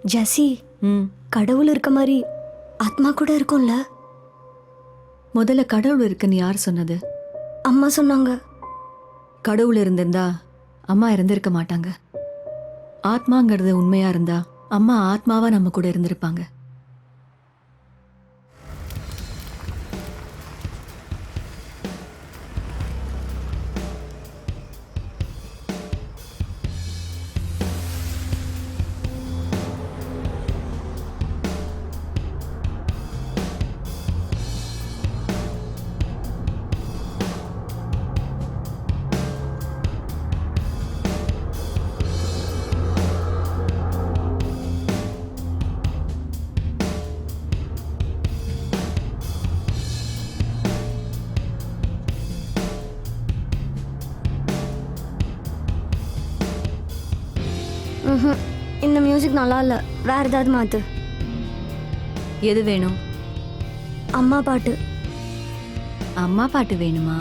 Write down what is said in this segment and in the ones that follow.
ஜெசி, கடவுள் இருக்க மாதிரி ஆத்மா கூட இருக்கும்ல? முதல்ல கடவுள் இருக்குன்னு யார் சொன்னது? அம்மா சொன்னாங்க. கடவுள் இருந்திருந்தா அம்மா இறந்திருக்க மாட்டாங்க. ஆத்மாங்கிறது உண்மையா இருந்தா அம்மா ஆத்மாவா நம்ம கூட இருந்திருப்பாங்க. இந்த மியூசிக் நல்லா இல்ல, வேற ஏதாவது மாத்து. எது வேணும்? அம்மா பாட்டு. அம்மா பாட்டு வேணுமா?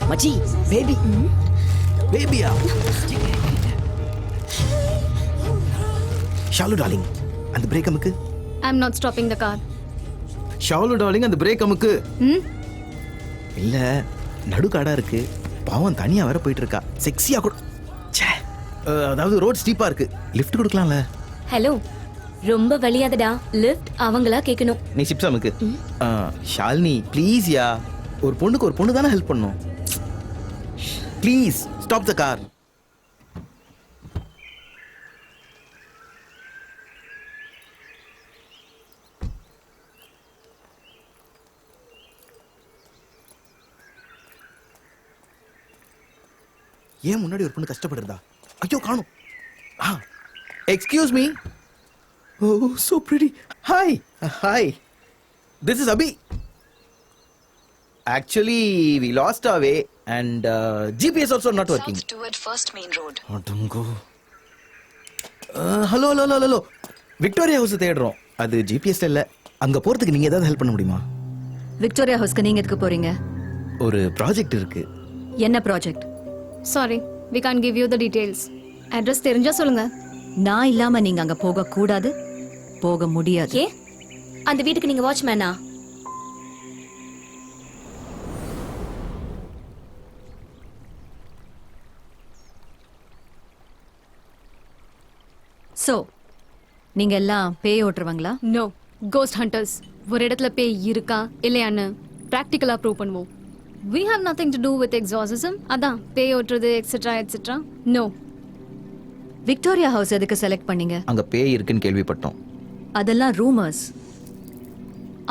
மச்சி, பேபி. பேபியா? ஷாலு டார்லிங், அந்த பிரேக் அமுக்கு. I'm not stopping the car. Shalu darling, அந்த பிரேக் அமுக்கு. இல்ல, நடுக்காடா இருக்கு. பாவம் தனியா வர போயிட்டு இருக்கா. செக்ஸியா கூட. அதாவது ரோட் ஸ்டீப்பா இருக்கு. லிஃப்ட் கொடுக்கலாம்ல? ஹலோ, ரொம்ப வலியாதடா. லிஃப்ட் அவங்களா கேட்கணும். நீ சிப்ஸ் அமுக்கு. ஷாலினி ப்ளீஸ் யா, ஒரு பொண்ணுக்கு ஒரு பொண்ணு தானே ஹெல்ப் பண்ணும். Please stop the car. ஏன் முன்னாடி ஒரு பொண்ணு கஷ்டப்படுறதா? ஐயோ காணும். Excuse me. Oh so pretty. Hi hi, this is Abhi. Actually, we lost our way and GPS also not working. South toward First Main Road. Adungo. Hello. Victoria House தேடுறோம். அது GPSல இல்ல. அங்க போறதுக்கு நீங்க ஏதாவது ஹெல்ப் பண்ண முடியுமா? விக்டோரியா ஹவுஸ்க்கு நீங்க எதுக்கு போறீங்க? ஒரு ப்ராஜெக்ட் இருக்கு. என்ன project? Sorry, we can't give you the details. Address தெரிஞ்சா சொல்லுங்க. நான் இல்லாம நீங்க அங்க போக கூடாது, போக முடியாது. ஏ, அந்த வீட்டுக்கு நீங்க வாட்ச்மேனா? சோ நீங்க எல்லாம் பேய் ஓட்டுறவங்களா? No, cost hunters. ஒரு இடத்துல பேய் இருக்கா இல்லையான்னு பிராக்டிக்கலா ப்ரூவ் பண்ணுவோம். We have nothing to do with exorcism. அதான் பேய் ஓட்டுறது etcetera etcetera. No. Victoria house எதுக்கு செலக்ட் பண்ணீங்க? அங்க பேய் இருக்குன்னு கேள்விப்பட்டோம். அதெல்லாம் ரூமர்ஸ்.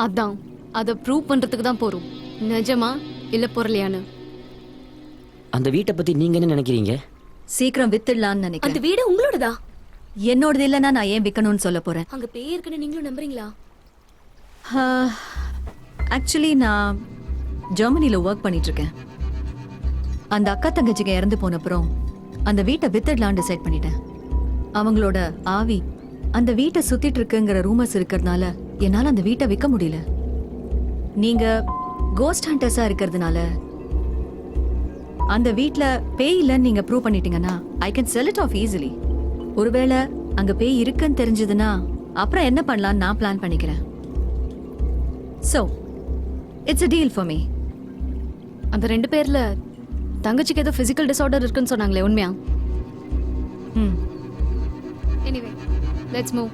அதான் அதை ப்ரூவ் பண்றதுக்கு தான் போறோம். நிஜமா இல்ல பொருளையானு. அந்த வீட்டை பத்தி நீங்க என்ன நினைக்கிறீங்க? சீக்கிரம் வித்துடலான்னு அந்த நினைக்கிறேன். வீடு உங்களோடதா? என்னோடது இல்லைன்னா நான் ஏன் விற்கணும்னு சொல்ல போறேன். அங்க பேய் இருக்குன்னு நீங்களும் நம்புறீங்களா? ஆக்சுவலி நான் ஜெர்மனியில் ஒர்க் பண்ணிட்டு இருக்கேன். அந்த அக்கா தங்கச்சிங்க இறந்து போனப்புறம் அந்த வீட்டை வித்துடலான்னு டிசைட் பண்ணிட்டேன். அவங்களோட ஆவி அந்த வீட்டை சுத்திட்டு இருக்குங்கிற ரூமர்ஸ் இருக்கிறதுனால என்னால் அந்த வீட்டை விற்க முடியல. நீங்க கோஸ்ட் ஹண்டர்ஸா இருக்கிறதுனால அந்த வீட்டில் பேய் இல்லைன்னு நீங்க ப்ரூவ் பண்ணிட்டீங்கன்னா I can sell it of easily. ஒருவேளை அங்க பேய் இருக்குன்னு தெரிஞ்சதுன்னா அப்புறம் என்ன பண்ணலாம்னு நான் பிளான் பண்ணிக்கிறேன். So it's a deal for me. அந்த 2 பேர்ல தங்கச்சிக்கு ஏதோ பிசிக்கல் டிசார்டர் இருக்குன்னு சொன்னாங்களே, உண்மையா? ம். Anyway let's move.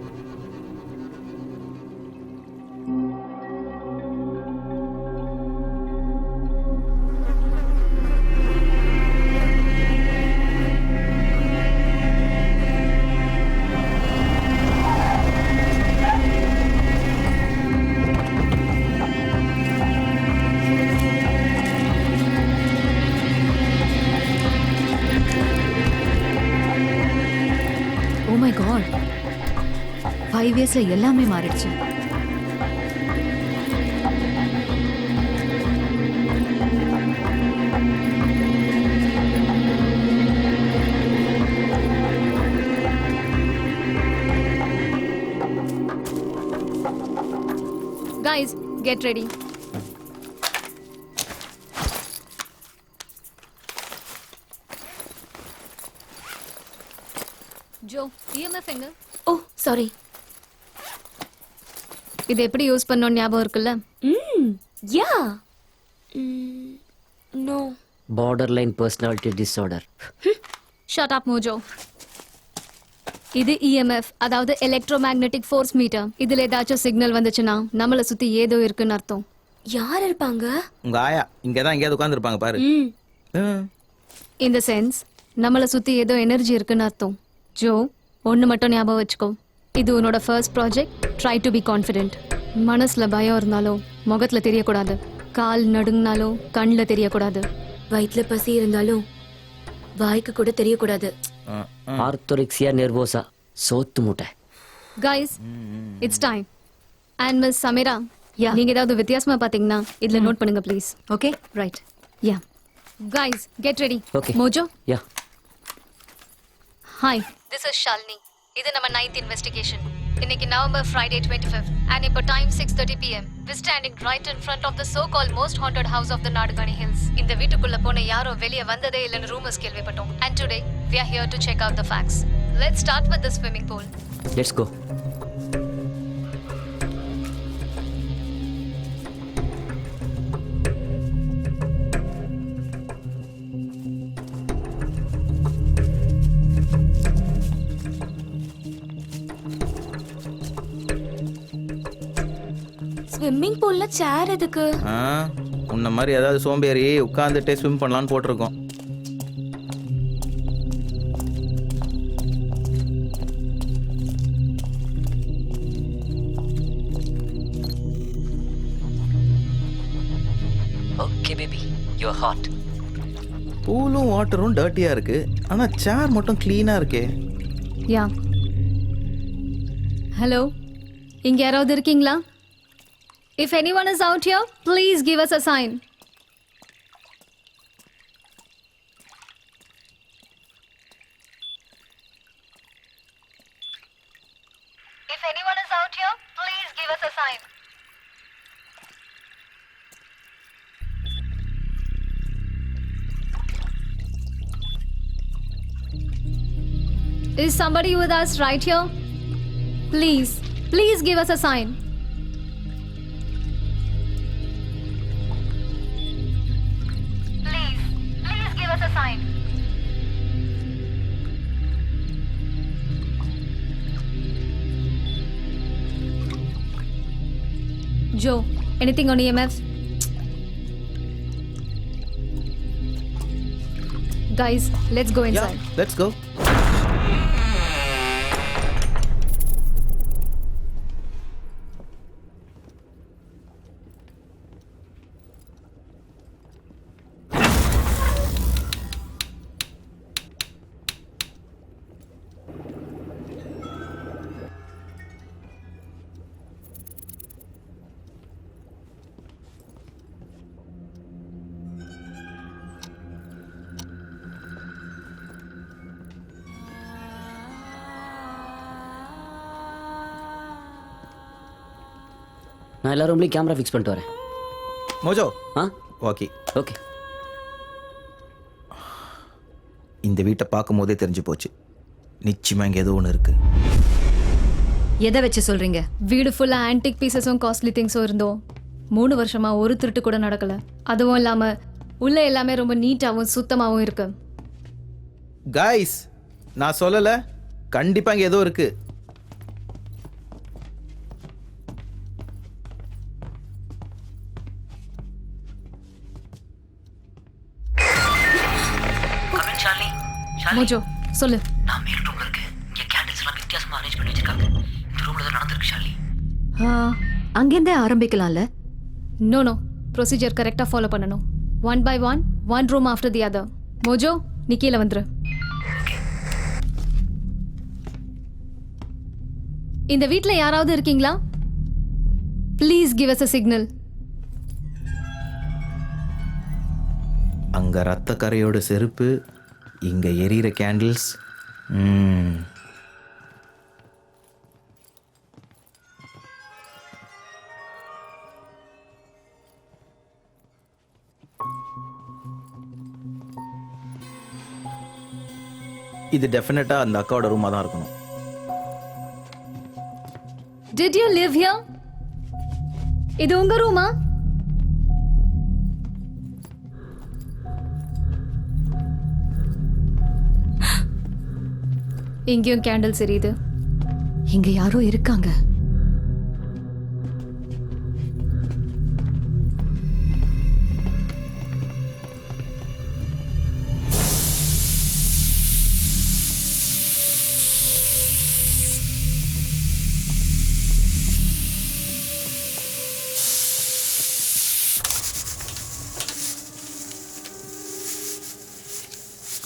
Oh my god, 5 இயர்ஸ்ல எல்லாமே மாறிடுச்சு. Guys, get ready. Jo, EMF எங்க? Oh sorry. இது எப்படி யூஸ் பண்ணோம் ஞாபகம் இருக்குல்ல? Yeah. No. Borderline personality disorder. Shut up Mojo. இது EMF, அதாவது எலக்ட்ரோமேக்னெட்டிக் ஃபோர்ஸ் மீட்டர். இதுல ஏதாச்சும் சிக்னல் வந்துச்சுன்னா நம்மளை சுத்தி ஏதோ இருக்குன்னு அர்த்தம். யார் இருப்பாங்க? உங்க ஆயா இங்கதான் எங்கேயாவது உட்காந்துருப்பாங்க பாரு. இந்த சென்ஸ் நம்மளை சுத்தி ஏதோ எனர்ஜி இருக்குன்னு அர்த்தம். ஜோ, ஒன்று மட்டும் ஞாபகம் வச்சுக்கோ. இது உன்னோட first project. Try to be confident. மனசுல பயம் இருந்தாலும் முகத்துல தெரியக்கூடாது. கால் நடுங்கினாலும் கண்ணில் தெரியக்கூடாது. வயிற்றுல பசி இருந்தாலும் வாய்க்கு கூட தெரியக்கூடாது. ஆர்த்தோரிக்சியா நெர்வோசா, சோத்து மூட்டை. Guys, it's time. And miss Sameera, Yeah. நீங்க ஏதாவது வித்தியாசமா பாத்தீங்கன்னா இதுல நோட் பண்ணுங்க please. Okay, right. Yeah guys, get ready. Okay. Mojo. Yeah. Hi, this is Shalini. இது நம்ம 9th இன்வெஸ்டிகேஷன். இன்னைக்கு நவம்பர் ஃப்ரைடே 25th and இப்போ time 6:30 PM. We standing right in front of the so-called most haunted house of the Nadugani Hills. இந்த வீட்டுக்குள்ள போன யாரும் வெளியே வந்ததே இல்லைன்னு ரூமர்ஸ் கேள்விப்பட்டோம். And today we are here to check out the facts. Let's start with the swimming pool. Let's go. Swimming பூல்ல chair எதுக்கு? உன்ன மாதிரி ஏதாவது சோம்பேறி உட்காந்துட்டே ஸ்விம் பண்ணலான்னு போட்டிருக்கோம். Okay baby, you are hot. பூலும் வாட்டரும் டர்ட்டியா இருக்கு, ஆனா சேர் மட்டும் கிளீனா இருக்கே. யா. ஹலோ, இங்க யாராவது இருக்கீங்களா? If anyone is out here, please give us a sign. If anyone is out here, please give us a sign. Is somebody with us right here? Please give us a sign. Please give us a sign. Joe, anything on EMF? Guys, let's go inside. Let's go. நான் எல்லா ரூம்லேயும் camera fix பண்ணிட்டு வரேன். Mojo. Ah okay. Okay. இந்த வீட்டை பார்க்கும் போதே தெரிஞ்சு போச்சு, நிச்சயமா இங்கே ஏதோ ஒன்று இருக்கு. எதை வச்சு சொல்றீங்க? வீடு ஃபுல்லா ஆன்டிக் பீசஸும் காஸ்ட்லி திங்ஸும் இருந்தோம். 3 வருஷமா ஒரு திருட்டு கூட நடக்கல. அதுவும் இல்லாம உள்ள எல்லாமே ரொம்ப நீட்டாவும் சுத்தமாவும் இருக்கு. கைஸ், நான் சொல்லலை, கண்டிப்பாக இங்கே ஏதோ இருக்கு. மோஜோ சொல்லு. நான் மேல் ரூம்ல இருக்கேன். இங்க கேண்டில்ஸ் எல்லாம் வித்தியாசமா அரேஞ்ச் பண்ணி வச்சிருக்காங்க. இந்த ரூம்ல தான் நடந்திருக்கு ஷாலினி. அங்கேருந்தே ஆரம்பிக்கலாம்ல. நோ ப்ரொசீஜர் கரெக்டாக ஃபாலோ பண்ணணும். 1 by 1, one room after the other. Mojo, நீ கீழே வந்துரு. இந்த வீட்டில் யாராவது இருக்கீங்களா? Please give us a signal. அங்கே ரத்த கரையோட செருப்பு, இங்கே எரியிற கேண்டில்ஸ். இது டெஃபினட்டாக அந்த அக்காவோட ரூமாக தான் இருக்கணும். Did you live here? இது உங்க ரூமா? இங்கேயும் கேண்டில்ஸ் எரியுது. இங்க யாரோ இருக்காங்க.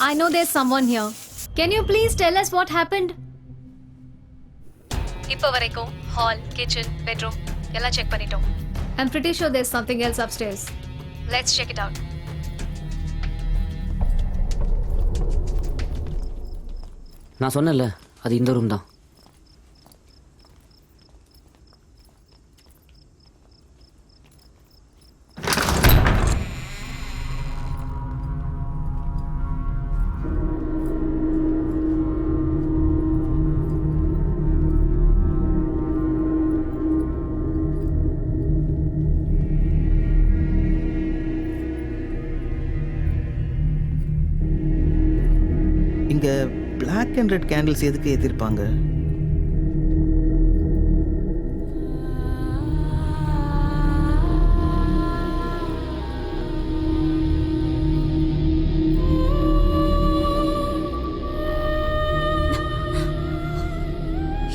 I know there's someone here. Can you please tell us what happened? இப்போ வரைக்கும் ஹால், கிச்சன், பெட்ரூம் எல்லாம் செக் பண்ணிட்டோம். I'm pretty sure there's something else upstairs. Let's check it out. நான் சொன்னேன்ல, அது இந்த ரூம் தான். இங்கே பிளாக் அண்ட் ரெட் கேண்டில்ஸ் எதுக்கு ஏற்றிருப்பாங்க?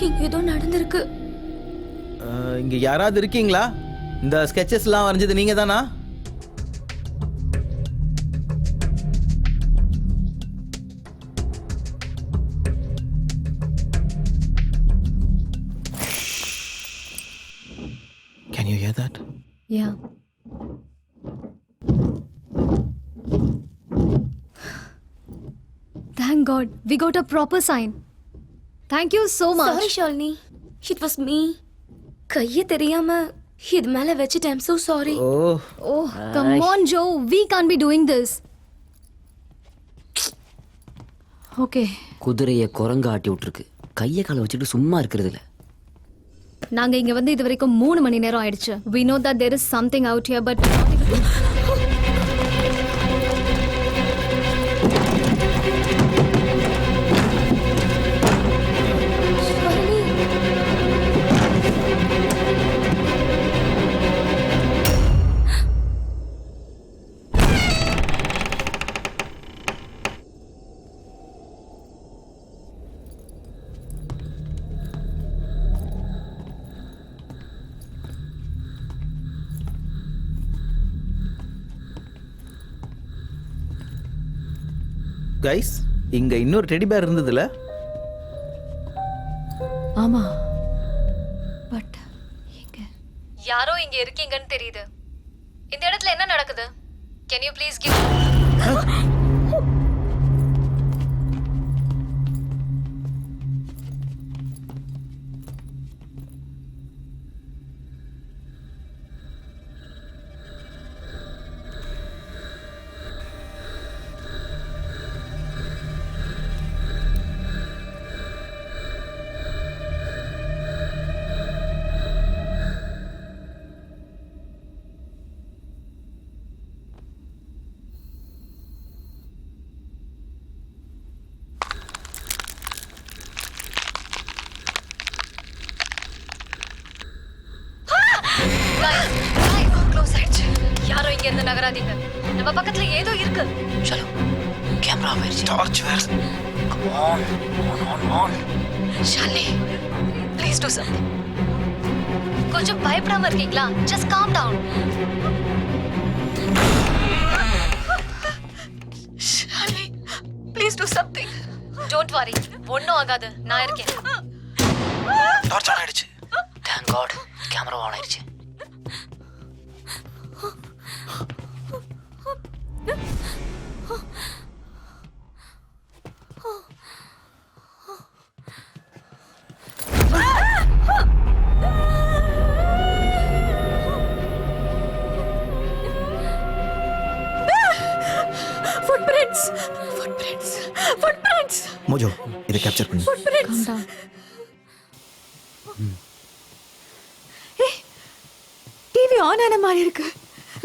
இங்க ஏதோ நடந்திருக்கு. இங்கே யாராவது இருக்கீங்களா? இந்த ஸ்கெச்சஸ்லாம் வரைஞ்சது நீங்கள் தானா? Can you hear that? Yeah. Thank God, we got a proper sign. Thank you so much. Sorry Shalini. It was me. கையை தெரியாம இது மேல வச்சிட்டேன். I'm so sorry. Oh, Oh, come on, Joe. We can't be doing this. Okay. குதிரையை குரங்கு ஆட்டி விட்டுருக்கு. கையை காலை வச்சுட்டு சும்மா இருக்கிறது இல்லை. நாங்க இங்க வந்து இது வரைக்கும் 3 மணி நேரம் ஆயிடுச்சு. We know that there is something out here, but guys இங்க இன்னொரு டெடி பேர் இருந்ததுல. ஆமா, பட் எங்க? யாரோ இங்க இருக்கீங்கன்னு தெரியுது. இந்த இடத்துல என்ன நடக்குது? Can you please give close ஆயிடுச்சு. யாரோ இங்க இருந்து நகராதீங்க. நம்ம பக்கத்துல ஏதோ இருக்கு. चलो कैमरा आफ ஆயிருச்சு. Torch where. Come on on. Shalini please do something. கொஞ்சம் பயப்படாம இருக்கீங்களா? Just calm down. Shalini please do something. Don't worry, ஒன்னும் ஆகாது, நான் இருக்கேன். டார்ச் ஆன் ஆயிடுச்சு. தேங்க் காட் கேமரா ஆன் ஆயிருச்சு. மோஜோ இதை கேப்சர் பண்ணு. Calm down. டிவி ஆன் ஆன மாதிரி இருக்கு.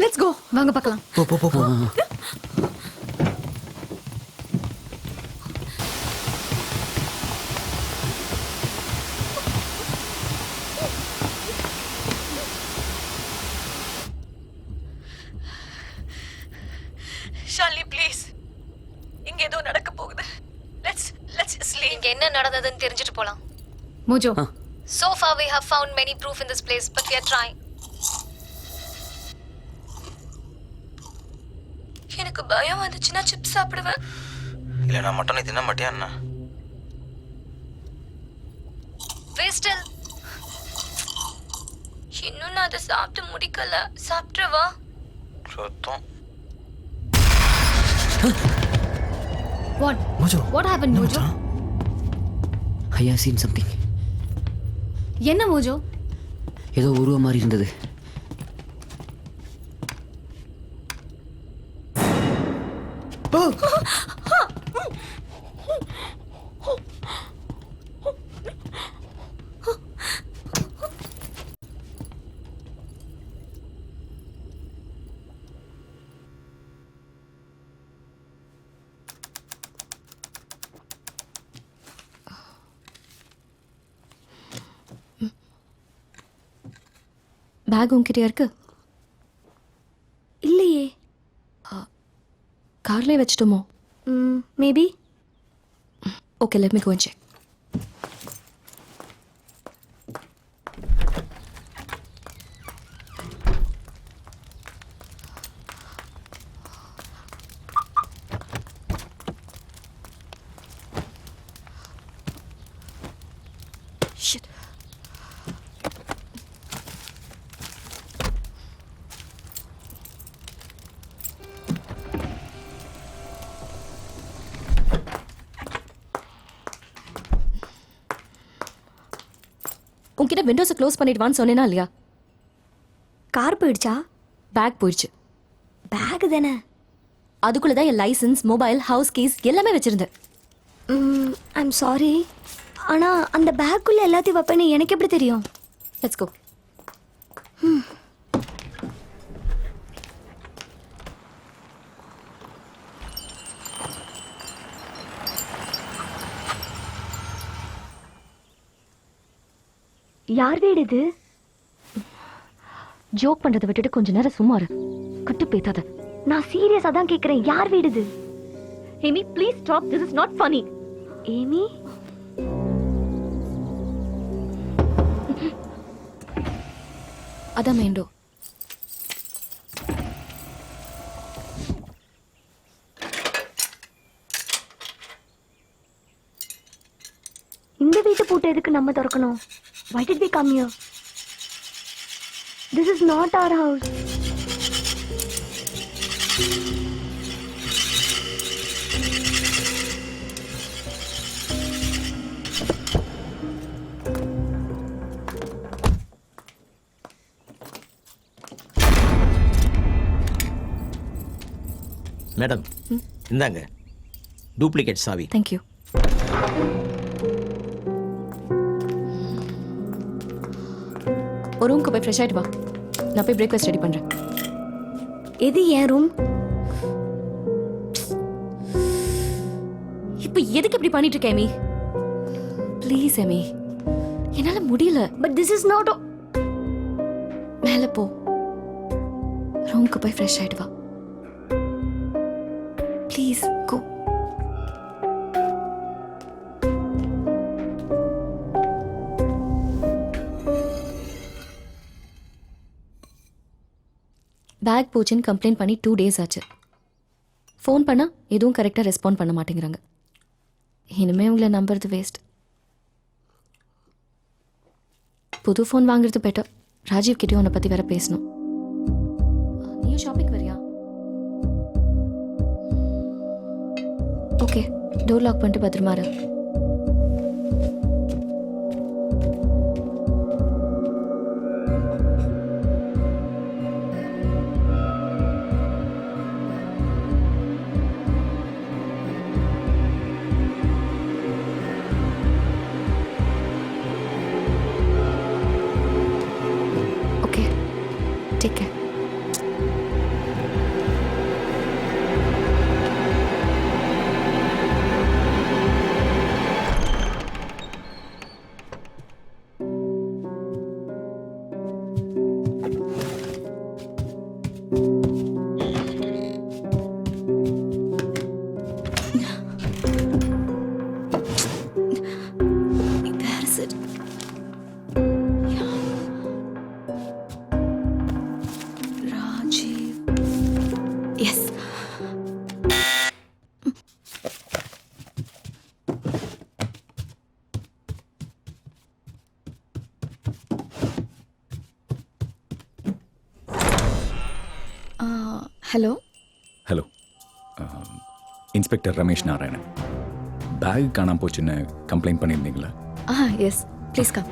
Let's go. வாங்க பார்க்கலாம். போ போ போ போ. ஷாலினி ப்ளீஸ், இங்க ஏதோ நடக்க போகுது. Let's sleep. இங்க என்ன நடந்ததுன்னு தெரிஞ்சிட்டு போலாம். Mojo, So far we have found many proof in this place, but we are trying. எனக்கு பயம் வந்துச்சுன்னா சிப்ஸ் சாப்பிடுவேன். இல்ல நான் மட்டனை தின்ன மாட்டியா என்ன? வேஸ்டல். இன்னும் நான் அதை சாப்பிட்டு முடிக்கல. சாப்பிட்டுவா. சுத்தம். what? Mojo What happened, Mojo? I have seen something. என்ன மோஜோ? ஏதோ உருவ மாதிரி இருந்தது. பேக் உங்ககிட்டயா இருக்கு? இல்லையே. கார்லேயே வச்சுட்டோமோ? Maybe. Okay, let me go and check. Shit. உன்கிட்ட விண்டோஸை க்ளோஸ் பண்ணிட்டு வான்னு சொன்னேனா இல்லையா? கார் போயிடுச்சா? பேக் போயிடுச்சு. பேக் தானே. அதுக்குள்ள தான் என் லைசன்ஸ், மொபைல், ஹவுஸ் கீஸ் எல்லாமே வச்சிருந்தேன். I'm sorry. ஆனால் அந்த பேக்குள்ளே எல்லாத்தையும் வைப்பேன்னு எனக்கு எப்படி தெரியும்? Let's go. யார் வீடு இது? ஜோக் பண்றதை விட்டுட்டு கொஞ்ச நேரம் சும்மா இரு. கட்டு பேத்தாத. நான் சீரியஸா தான் கேக்குறேன். யார் வீடு இது? Amy, please stop. This is not funny. Amy, அதான் மெயின் டோர். கேட் எதுக்கு நம்ம திறக்கணும்? Why did we come here? This is not our house. Madam இந்தாங்க டூப்ளிகேட் சாவி. தேங்க்யூ. ஒரு ரூம்க்கு போய் ஃப்ரெஷ் ஆகிட்டு வா. நான் போய் பிரேக்ஃபாஸ்ட் ரெடி பண்ணுறேன். எது என் ரூம்? இப்போ எதுக்கு இப்படி பண்ணிட்டு இருக்க எமி? ப்ளீஸ் எமி, என்னால முடியல. But this is not. மேலே போ, ரூம்க்கு போய் ஃப்ரெஷ் ஆயிட்டு வா. Please go. பேக் போச்சுன்னு கம்ப்ளைண்ட் பண்ணி 2 days ஆச்சு. ஃபோன் பண்ணால் எதுவும் கரெக்டாக ரெஸ்பாண்ட் பண்ண மாட்டேங்கிறாங்க. இனிமேல் உங்களை நம்புறது வேஸ்ட். புது ஃபோன் வாங்குறது பெட்டர். ராஜீவ் கிட்டேயும் உன்னை பற்றி வேற பேசணும். நீயும் ஷாப்பிங் வரியா? ஓகே, டோர் லாக் பண்ணிட்டு பத்திரமா இரு. Okay, take care. Where is it? Yeah. Rajiv. Yes. Hello. Hello, inspector Ramesh Narayanan. Bag காணாம போச்சுன்னு கம்ப்ளைண்ட் பண்ணியிருந்தீங்களா? Yes. Please come.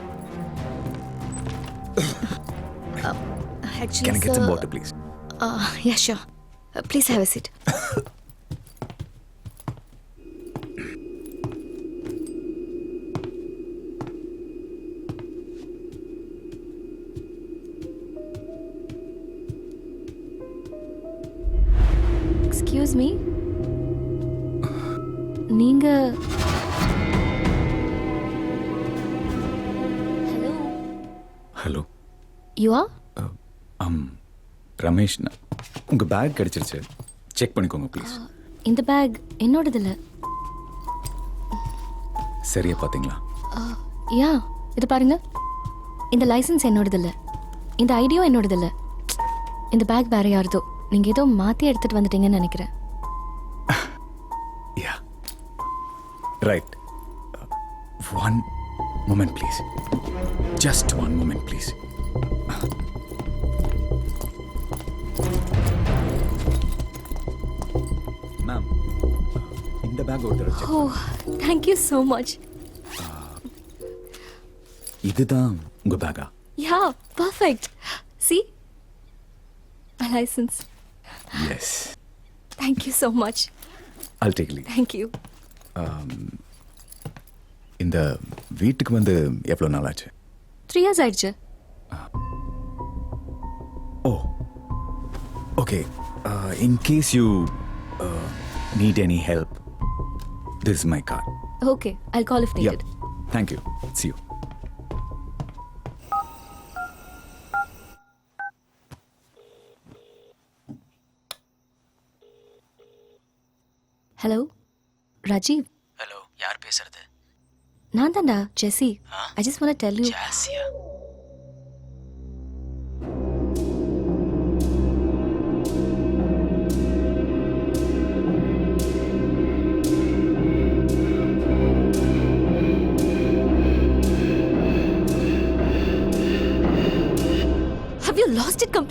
Actually, Can I get some sir, water, please? Yeah, sure. Please have a seat. Excuse me. நீங்க hello. Hello, you are? Ramesh. உங்கள் back கிடைச்சிருச்சு, check பண்ணிக்கோங்க please. இந்த back என்னோடது இல்லை. சரியா பார்த்தீங்களா? யா, இது பாருங்க. இந்த லைசன்ஸ் என்னோடது இல்லை, இந்த ஐடியும் என்னோடது இல்லை. இந்த பேக் வேற யாருதோ. நீங்க ஏதோ மாத்தி எடுத்துட்டு வந்துட்டீங்கன்னு நினைக்கிறேன். Yeah, right. One moment please, just one moment please. Ma'am, இந்த பேக் ஒரு தடவை check oh, thank you so much. இதுதான் உங்கள் பேக்கா? Yeah, perfect. See my licence. Yes, thank you so much. I'll take leave. Thank you. இந்த வீட்டுக்கு வந்து எவ்வளோ நாள் ஆச்சு? 3 years ஆயிடுச்சு. Oh, okay. In case you need any help, this is my card. Okay, I'll call if Yeah, needed. thank you. See you. Hello Rajiv. Hello, யார் பேசுறது? நான் தான்டா ஜெஸி. I just want to tell you. Jasiya?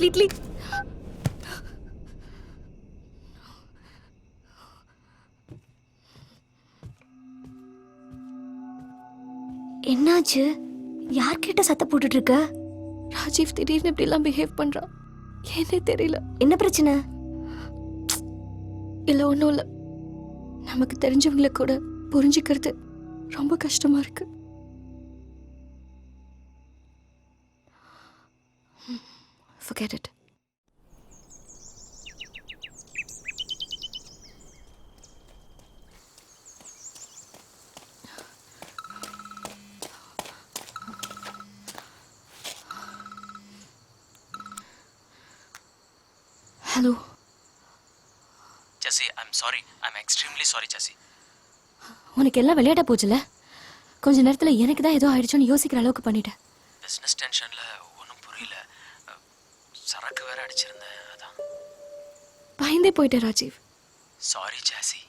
Completely. என்னாச்சு? யார்கிட்ட சத்தம் போட்டுட்டு இருக்க? ராஜீவ் திடீர்னு இப்படிலாம் பிஹேவ் பண்றான். ஏன்னே தெரியல. என்ன பிரச்சனை? இல்ல ஒன்றும் இல்லை. நமக்கு தெரிஞ்சவங்கள கூட புரிஞ்சுக்கிறது ரொம்ப கஷ்டமா இருக்கு. Forget it. Hello Jessie, I'm sorry. I'm extremely sorry Jessie. உனக்கு எல்லாம் விளையாட போச்சுல. கொஞ்ச நேரத்தில் எனக்கு தான் ஏதோ ஆயிடுச்சோன்னு யோசிக்கிற அளவுக்கு பண்ணிட்டேன். பிஸ்னஸ் டென்ஷனில் ஒன்றும் புரியல. சரக்கு வேற அடிச்சிருந்தேன், அதான். பயந்தே போயிட்டேன் ராஜீவ். சாரி ஜெசி.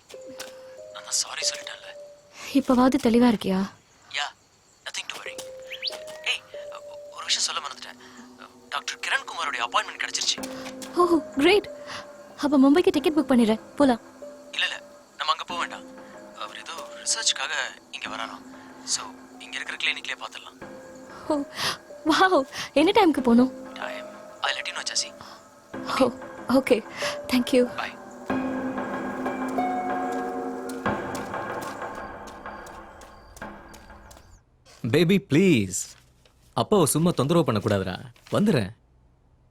நான் சாரி சொல்லிட்டேன்ல. இப்போவாவது தெளிவா இருக்கியா? யா, நத்திங் டு வரி. ஏய், ஒரு விஷயம் சொல்ல மறந்துட்டேன். டாக்டர் கிரண் குமாரோட அப்பாயின்மெண்ட் கிடைச்சிருச்சு. ஓ கிரேட். அப்போ மும்பைக்கு டிக்கெட் புக் பண்ணிடுறேன், போகலாம். இல்லை இல்லை, நம்ம அங்கே போக வேண்டாம். அவர் ஏதோ ரிசர்ச்சுக்காக இங்கே வராராம். ஸோ இங்கே இருக்கிற கிளினிக்லேயே பார்த்துடலாம். Oh wow. என்ன டைமுக்கு போகணும்? Time I let you know Jessie. Oh okay, thank you. Bye. Baby please, அப்பாவை சும்மா தொந்தரவு பண்ணக்கூடாதுடா. வந்துடுறேன்.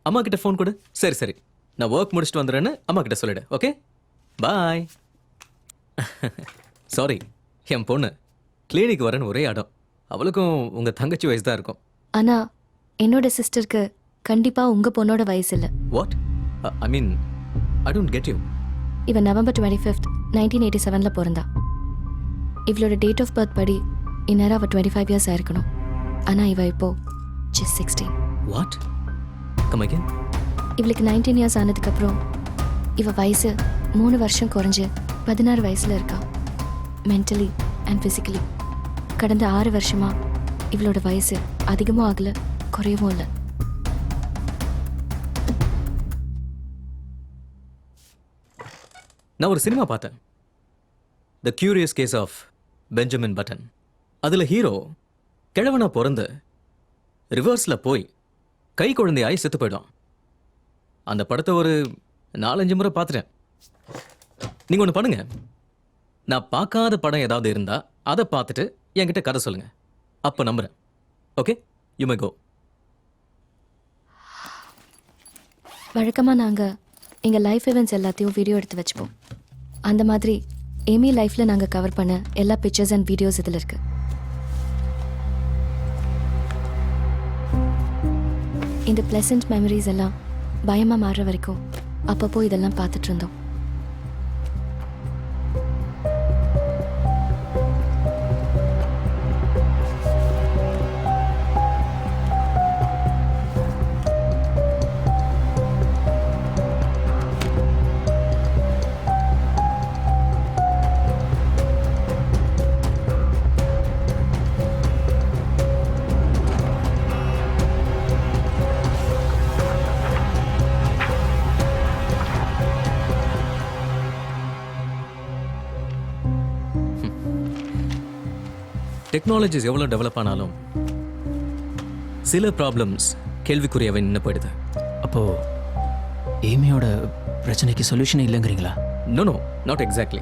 அம்மா கிட்ட ஃபோன் கொடு. சரி சரி, நான் ஒர்க் முடிச்சுட்டு வந்துடுறேன்னு அம்மா கிட்ட சொல்லிடு. ஓகே, பாய். சாரி, என் பொண்ணு கிளினிக் வரேன்னு ஒரே இடம். அவளுக்கும் உங்கள் தங்கச்சி வயசு தான் இருக்கும். ஆனா என்னோட சிஸ்டருக்கு கண்டிப்பா உங்க பொண்ணோட வயசு இல்லை. What? I mean, I don't get you. இவன் November 25th 1987 பிறந்தா. இவளோட டேட் ஆஃப் பர்த் படி இந்நேரம் அவள் 25 இயர்ஸ் ஆயிருக்கணும். ஆனா இவ இப்போ just 16. வாட்? Come again. இவளுக்கு 19 இயர்ஸ் ஆனதுக்கப்புறம் இவ வயசு 3 வருஷம் குறைஞ்சு 16 வயசுல இருக்கா. மென்டலி அண்ட் ஃபிசிக்கலி கடந்த 6 வருஷமா இவளோட வயசு அதிகமும் ஆகல, குறையவும் இல்லை. நான் ஒரு சினிமா பார்த்தேன், the curious case of Benjamin Button. அதில் ஹீரோ கிழவனா பிறந்து ரிவர்ஸில் போய் கை குழந்தையாய் செத்து போயிடும். அந்த படத்தை ஒரு 4-5 முறை பார்த்துட்டேன். நீங்கள் ஒன்று பண்ணுங்க, நான் பார்க்காத படம் ஏதாவது இருந்தால் அதை பார்த்துட்டு என்கிட்ட கதை சொல்லுங்க. அப்போ நம்புறேன். ஓகே, யூ மே கோ. வழக்கமாக நாங்கள் எங்கள் லைஃப் events எல்லாத்தையும் வீடியோ எடுத்து வச்சுப்போம். அந்த மாதிரி ஏமி லைஃப்பில் நாங்கள் கவர் பண்ண எல்லா பிக்சர்ஸ் அண்ட் வீடியோஸ் இதில் இருக்கு. இந்த ப்ளசன்ட் மெமரிஸ் எல்லாம் பயமாக மாறுற வரைக்கும் அப்பப்போ இதெல்லாம் பார்த்துட்டு இருந்தோம். டெக்னாலஜிஸ் எவ்வளோ டெவலப் ஆனாலும் சில ப்ராப்ளம்ஸ் கேள்விக்குரியவை நின்று போயிடுது. அப்போது ஏமியோட பிரச்சனைக்கு சொல்யூஷன் இல்லைங்கிறீங்களா? No no, not exactly.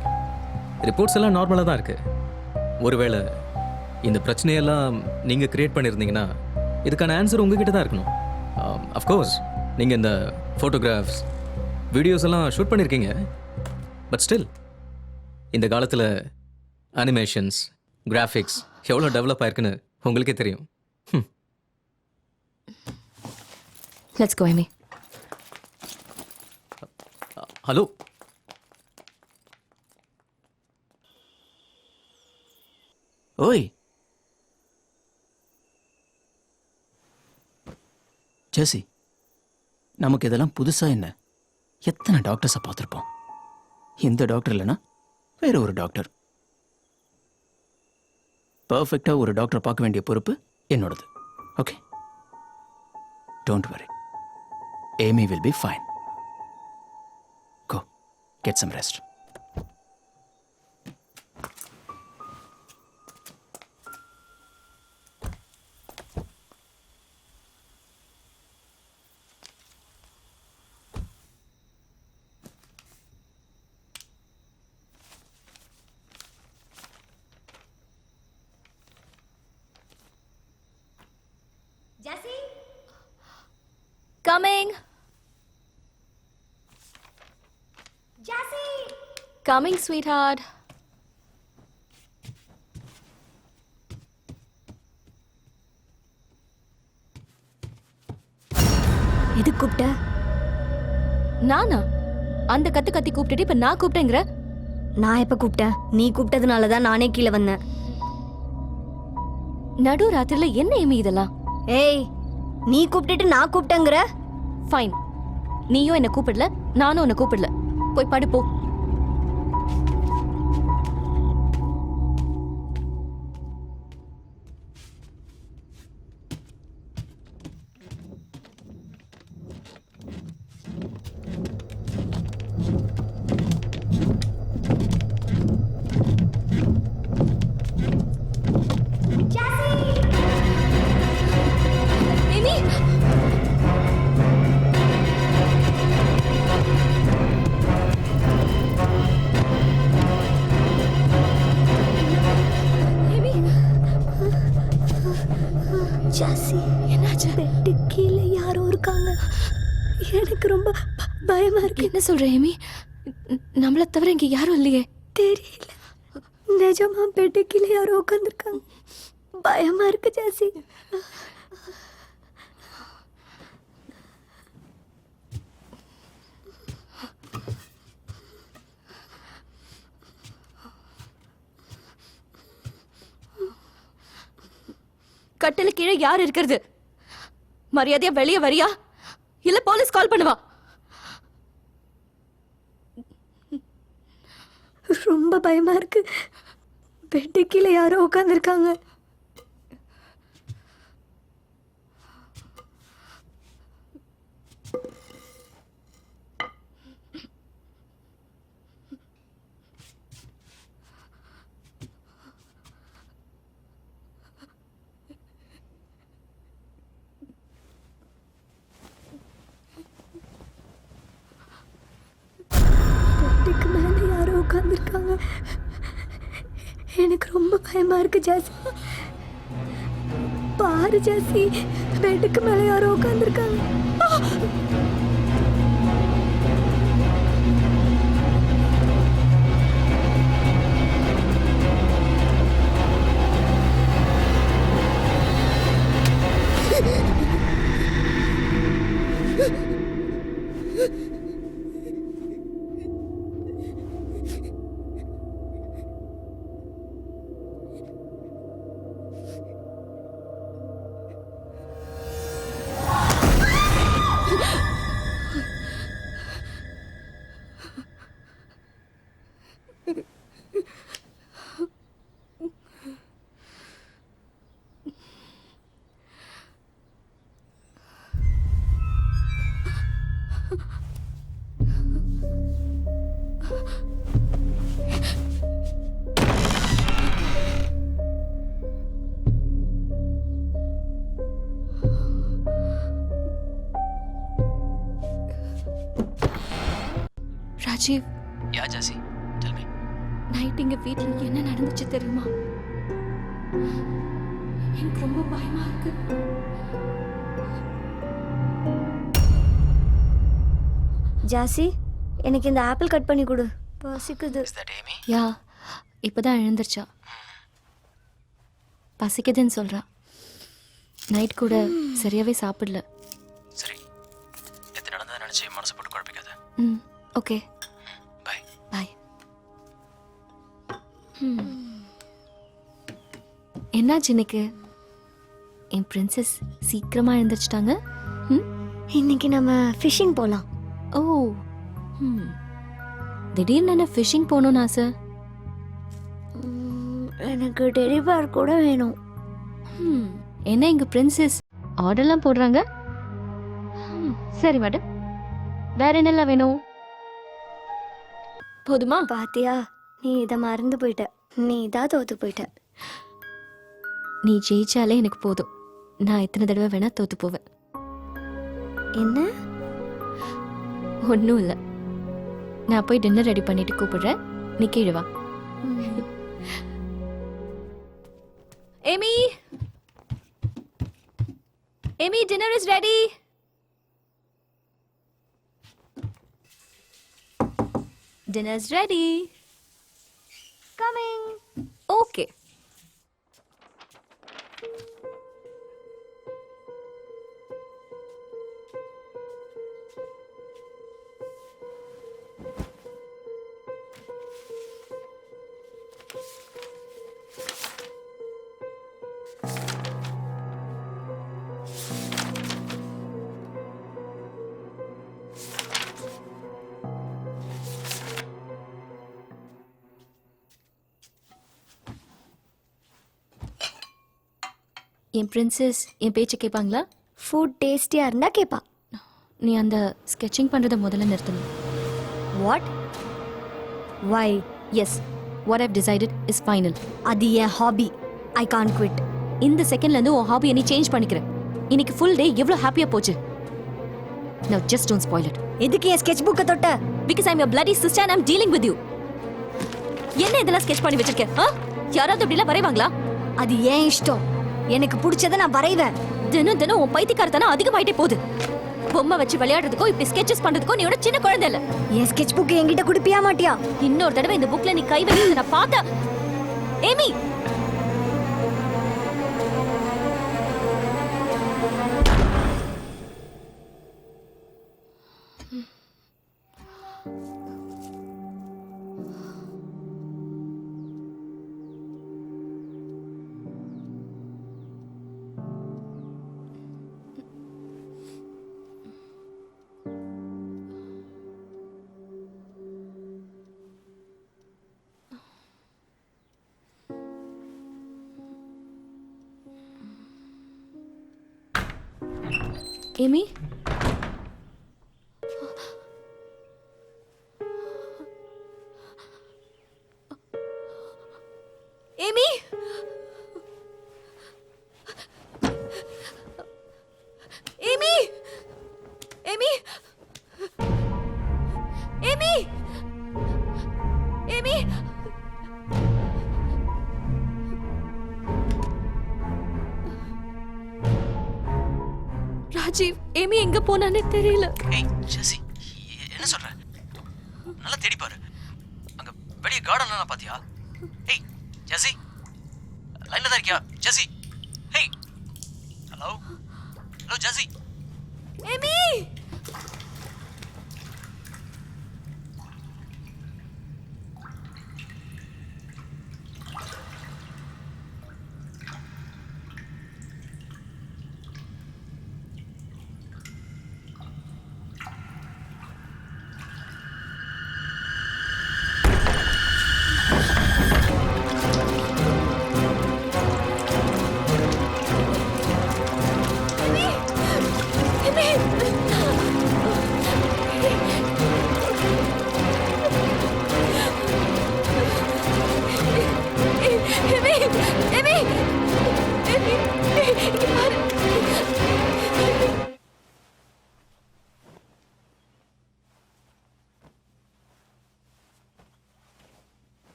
Reports எல்லாம் நார்மலாக தான் இருக்குது. ஒருவேளை இந்த பிரச்சனையெல்லாம் நீங்கள் க்ரியேட் பண்ணியிருந்தீங்கன்னா இதுக்கான ஆன்சர் உங்ககிட்ட தான் இருக்கணும். அஃப்கோர்ஸ் நீங்கள் இந்த ஃபோட்டோகிராஃப்ஸ் வீடியோஸ் எல்லாம் ஷூட் பண்ணியிருக்கீங்க. பட் ஸ்டில் இந்த காலத்தில் அனிமேஷன்ஸ், கிராஃபிக்ஸ் எவ்வளோ டெவலப் ஆயிருக்குன்னு உங்களுக்கே தெரியும். Let's go Amy. ஹலோ, ஓய் ஜெசி, நமக்கு இதெல்லாம் புதுசாக என்ன? எத்தனை டாக்டர்ஸை பார்த்துருப்போம். இந்த டாக்டர் இல்லைன்னா வேற ஒரு டாக்டர். பர்ஃபெக்டாக ஒரு டாக்டரை பார்க்க வேண்டிய பொறுப்பு என்னோடது. Okay, don't worry. Amy will be fine. Go, get some rest. Jassi coming Jassi coming sweetheart. எது கூப்பிட்ட? நானா? அந்த கத்தி கூப்பிட்டுட்டு இப்ப நான் கூப்பிட்டேங்கிற? நான் எப்ப கூப்பிட்டேன்? நீ கூப்பிட்டதுனால தான் நானே கீழே வந்தேன். நடு ராத்திரில என்ன ஏமி இதெல்லாம்? ஏய், நீ கூப்பிட்டுட்டு நான் கூப்பிட்டேங்கிற? ஃபைன், நீயும் என்ன கூப்பிடல, நானும் உன்னை கூப்பிடல. போய் படு போ. ஏமி, ஏமி, ஜாசி, என்னாச்சு? பெட்டு கீழே யாரோ இருக்காங்க. எனக்கு ரொம்ப பயமா இருக்கு. என்ன சொல்ற ஏமி? நம்மள தவிர இங்க யாரும் இல்லையே. தெரியல, நிஜமா பெட்டு கீழே யாரோ உட்காந்துருக்காங்க. பயமா இருக்கு ஜாசி. கட்டில கீழே யார் இருக்கிறது? மரியாதையா வெளியே வரியா இல்ல போலீஸ் கால் பண்ணுவா? ரொம்ப பயமா இருக்கு. பெட்டு கீழே யாரோ உட்காந்துருக்காங்க. பெட்டுக்கு மேல யாரோ உட்காந்துருக்காங்க. எனக்கு ரொம்ப பயமா இருக்கு ஜாசி. பாரு ஜாசி, பெட்டுக்கு மேல யாரோ உட்காந்துருக்காங்க. Rajiv, Yeah, Jesse. Tell me. Night இங்க வீட்டுல என்ன நடந்துச்சு தெரியுமா? எனக்கு ரொம்ப பயமா இருக்கு. ஜாசி, எனக்கு இந்த ஆப்பிள் கட் பண்ணி கொடு, பசிக்குது. Is that Amy? யா, இப்பதான் எழுந்திருச்சா. பசிக்குதுன்னு சொல்றா. நைட் கூட சரியாவே சாப்பிடல. சரி, எது நடந்ததை நினைச்சு மனசு போட்டு குழப்பிக்காத. ம், ஓகே, பாய். பாய். என்னாச்சு இன்னைக்கு? என் பிரின்சஸ் சீக்கிரமா எழுந்திரிச்சிட்டாங்க. ம், இன்னைக்கு நம்ம ஃபிஷிங் போலாம். ஓ, திடீர்னு என்ன ஃபிஷிங் போகணும்னு ஆசை? எனக்கு டெடி பேர் கூட வேணும். என்ன எங்க பிரின்சஸ் ஆர்டர்லாம் போடுறாங்க? சரி மேடம், வேற என்னெல்லாம் வேணும்? போதுமா? பாத்தியா, நீ இதை மறந்து போயிட்ட. நீ தான் தோத்து போயிட்ட. நீ ஜெயிச்சாலே எனக்கு போதும். நான் எத்தனை தடவை வேணா தோத்து போவேன். என்ன? ஒன்றும் இல்லை. நான் போய் டின்னர் ரெடி பண்ணிட்டு கூப்பிடுறேன். நீ கீழே வா. Amy, Amy, dinner is ready. Dinner is ready. Coming. Okay. என் பிரின்சஸ் என் பேச்சு கேட்பாங்களா? ஃபுட் டேஸ்டியா இருந்தா கேப்பா. நீ அந்த ஸ்கெட்சிங் பண்றத முதல்ல நிறுத்தணும். What? Why? Yes, what I've decided is final. அது என் ஹாபி. I can't quit. இந்த செகண்ட்ல இருந்து உன் ஹாபியை நீ சேஞ்ச் பண்ணிக்கிறேன். இன்னைக்கு ஃபுல் டே எவ்வளோ ஹாப்பியா போச்சு. Now just don't spoil it. எதுக்கு என் ஸ்கெட்ச் புக்கை தொட்ட? Because I'm your bloody sister and I'm dealing with you. என்ன இதெல்லாம் ஸ்கெட்ச் பண்ணி வச்சிருக்க? யாராவது அப்படிலாம் வரைவாங்களா? அது ஏன் இஷ்டம். எனக்கு பிடிச்சதை நான் வரைவேன். தினம் தினம் உன் பைத்தியக்காரத்தனம் அதிகமாயிட்டே போகுது. பொம்மை வச்சு விளையாடுறதுக்கோ இப்படி ஸ்கெட்சஸ் பண்றதுக்கோ நீ சின்ன குழந்தை இல்ல. என் ஸ்கெட்ச் புக் என்கிட்ட கொடுப்பியா மாட்டியா? இன்னொரு தடவை இந்த புக்ல நீ கை வைக்கிறது நான் பார்த்தேன். Amy, Amy, Amy, Amy, Amy, Amy, Amy. Rajiv, Amy எங்க போனானே தெரியல. ஏய் ஜெசி, என்ன சொல்ற? நல்லா தேடி பாரு. அங்க வெளிய கார்டன்லாம் பாத்தியா? ஏய் ஜெசி, லைன்ல தான் இருக்கியா? ஜெசி, ஹேய், ஹலோ, ஹலோ ஜெசி. ஏமி,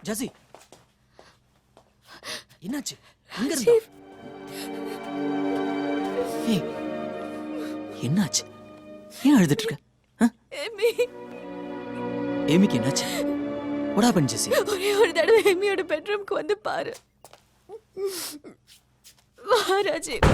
ஜெசி, என்னாச்சு? எங்க இருந்தா? ஏய், என்னாச்சு? ஏன் அழுதுட்டு இருக்க? ஏமிக்கு என்னாச்சு? What happened, ஜெசி? ஒரே ஒரு தடவை ஏமியோட பெட்ரூம்க்கு வந்து பாரு. வா ராஜீவ்.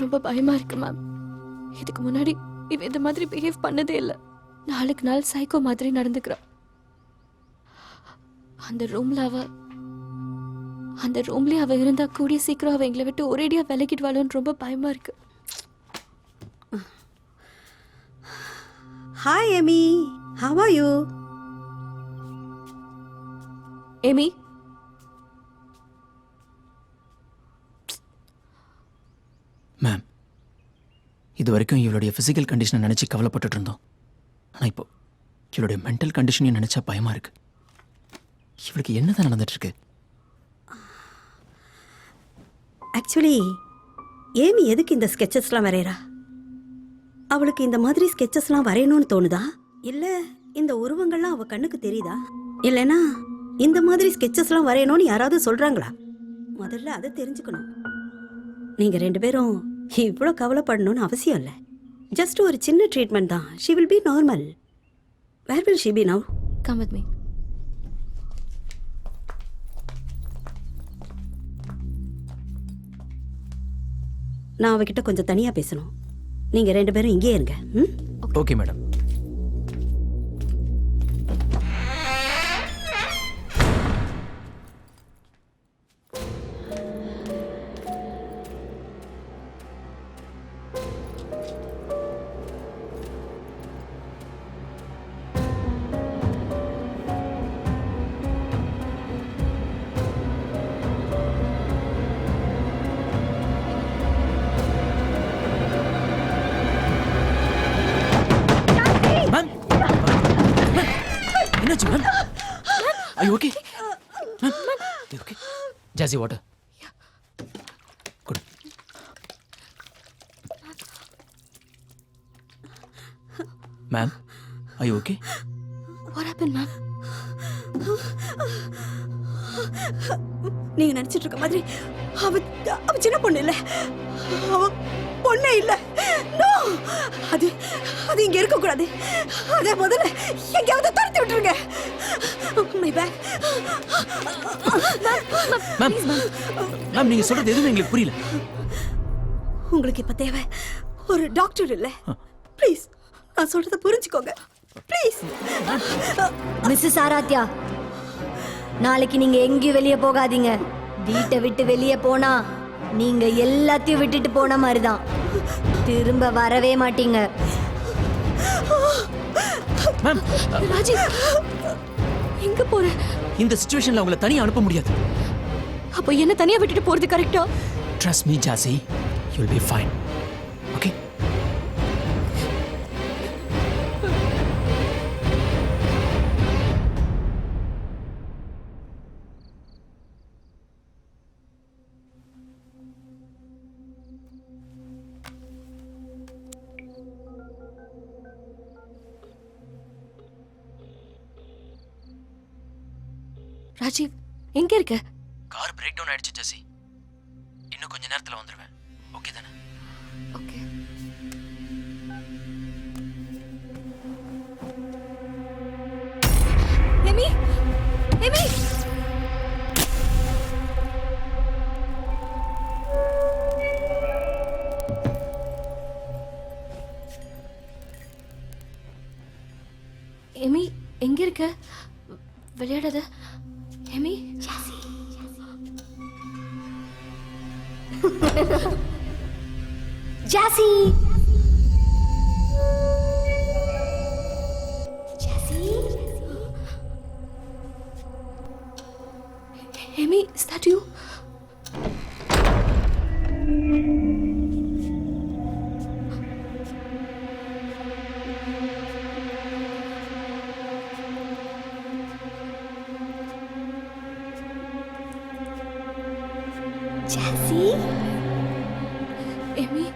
ரொம்ப பயமா இருக்கு மேம். இதுக்கு முன்னாடி இவ இந்த மாதிரி பிஹேவ் பண்ணதே இல்லை. நாளுக்கு நாள் சைக்கோ மாதிரி நடந்துக்கிறா. அந்த ரூம்லயே அவ இருந்தா கூடிய சீக்கிரம் அவ எங்களை விட்டு ஒரேடியா விலகிடுவாளோன்னு ரொம்ப பயமா இருக்கு. Hi, Amy. How are you? Amy, ma'am, இது வரைக்கும் இவளுடைய ஃபிசிக்கல் கண்டிஷனை நினச்சி கவலைப்பட்டுட்டு இருந்தோம். ஆனால் இப்போ இவளுடைய மென்டல் கண்டிஷனையும் நினச்சா பயமாக இருக்கு. இவளுக்கு என்னதான் நடந்துட்டு இருக்கு? ஆக்சுவலி ஏமி எதுக்கு இந்த ஸ்கெச்சஸ்லாம் வரைகிறா? அவளுக்கு இந்த மாதிரி ஸ்கெச்சஸ்லாம் வரையணும்னு தோணுதா? இல்லை இந்த உருவங்கள்லாம் அவள் கண்ணுக்கு தெரியுதா? இல்லைனா இந்த மாதிரி ஸ்கெச்சஸ்லாம் வரையணும்னு யாராவது சொல்கிறாங்களா? முதல்ல அதை தெரிஞ்சுக்கணும். நீங்கள் 2 பேரும் இவ்வளோ கவலைப்படணும்னு அவசியம் இல்லை. ஜஸ்ட் ஒரு சின்ன ட்ரீட்மெண்ட் தான். She will be normal. Where will she be now? Come with me. நான் அவகிட்ட கொஞ்சம் தனியாக பேசணும். நீங்கள் 2 பேரும் இங்கேயே இருங்க. ம்? Okay madam. என்னாச்சு ma'am? Are you okay? Ma'am, you okay? Jazzy, water. Good. Ma'am, are you okay? What happened, ma'am? நீங்க நினைச்சிட்டு இருக்க மாதிரி அவ சின்ன பொண்ணு இல்ல. அவ பொண்ணே இல்ல. நோ, அது இங்க இருக்க கூடாது. அத முதல்ல எங்கயாவது துரத்தி விட்டுருங்க. My back. மேம், மேம், நீங்க சொல்றது எதுவும் எங்களுக்கு புரியல. உங்களுக்கு இப்ப தேவை ஒரு டாக்டர் இல்ல. ப்ளீஸ் நான் சொல்றத புரிஞ்சுக்கோங்க. ப்ளீஸ். மிஸ்ஸஸ் ஆராத்யா, நாளைக்கு நீங்க எங்கேயும் வெளியே போகாதீங்க. வீட்டை விட்டு வெளியே போனா நீங்க எல்லாத்தையும் விட்டுட்டு போன மாதிரி தான். திரும்ப வரவே மாட்டீங்க. மேம், ராஜீவ், எங்க போற? இந்த சிச்சுவேஷன்ல உங்களை தனியா அனுப்ப முடியாது. அப்போ என்ன தனியா விட்டுட்டு போறது கரெக்டா? Trust me, Jazzy. You'll be fine. Okay? Rajiv, எங்க இருக்க? கார் பிரேக் டவுன் ஆயிடுச்சு ஜெசி. இன்னும் கொஞ்ச நேரத்துல வந்துருவேன். ஓகே தானே? ஓகே. Amy, Amy. எமி, எங்க இருக்க? விளையாடாத. Amy. Jassy, Amy, is that you? Jassy, Amy?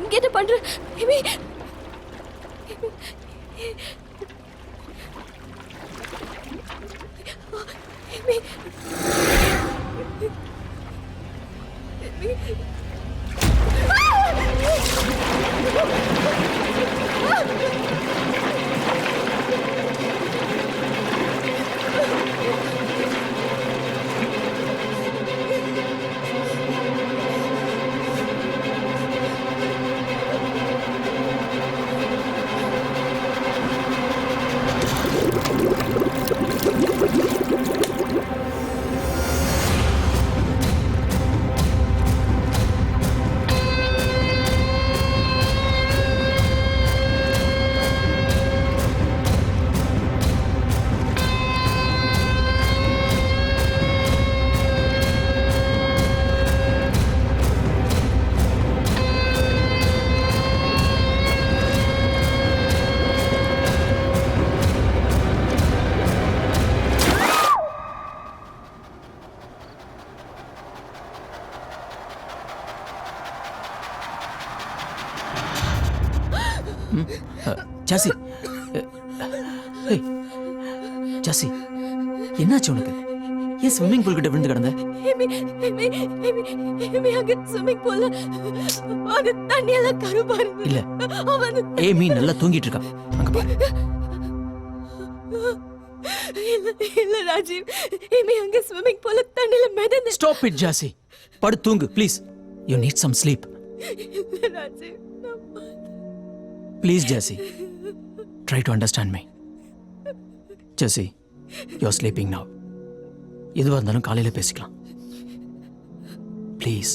இங்க என்ன பண்ற ஏமி? ஏமி ஜாசி ஏய், ஜாசி என்னாச்சு உனக்கு? ஏன் ஸ்விம்மிங் பூல் கிட்ட விழுந்து கிடந்த? அங்க ஸ்விம்மிங் பூல்ல அந்த தண்ணி எல்லாம் கருப்பாரு. இல்ல அவன் ஏமி நல்லா தூங்கிட்டு இருக்கா. அங்க பாரு. இல்ல ராஜீவ், ஏமி அங்க ஸ்விம்மிங் பூல்ல தண்ணில மிதந்து. Stop it Jassy. படு தூங்கு please. You need some sleep. இல்ல Rajeev, please Jassy, try to understand me. Jassy, you are sleeping now. எதுவாக இருந்தாலும் காலையில பேசிக்கலாம் please.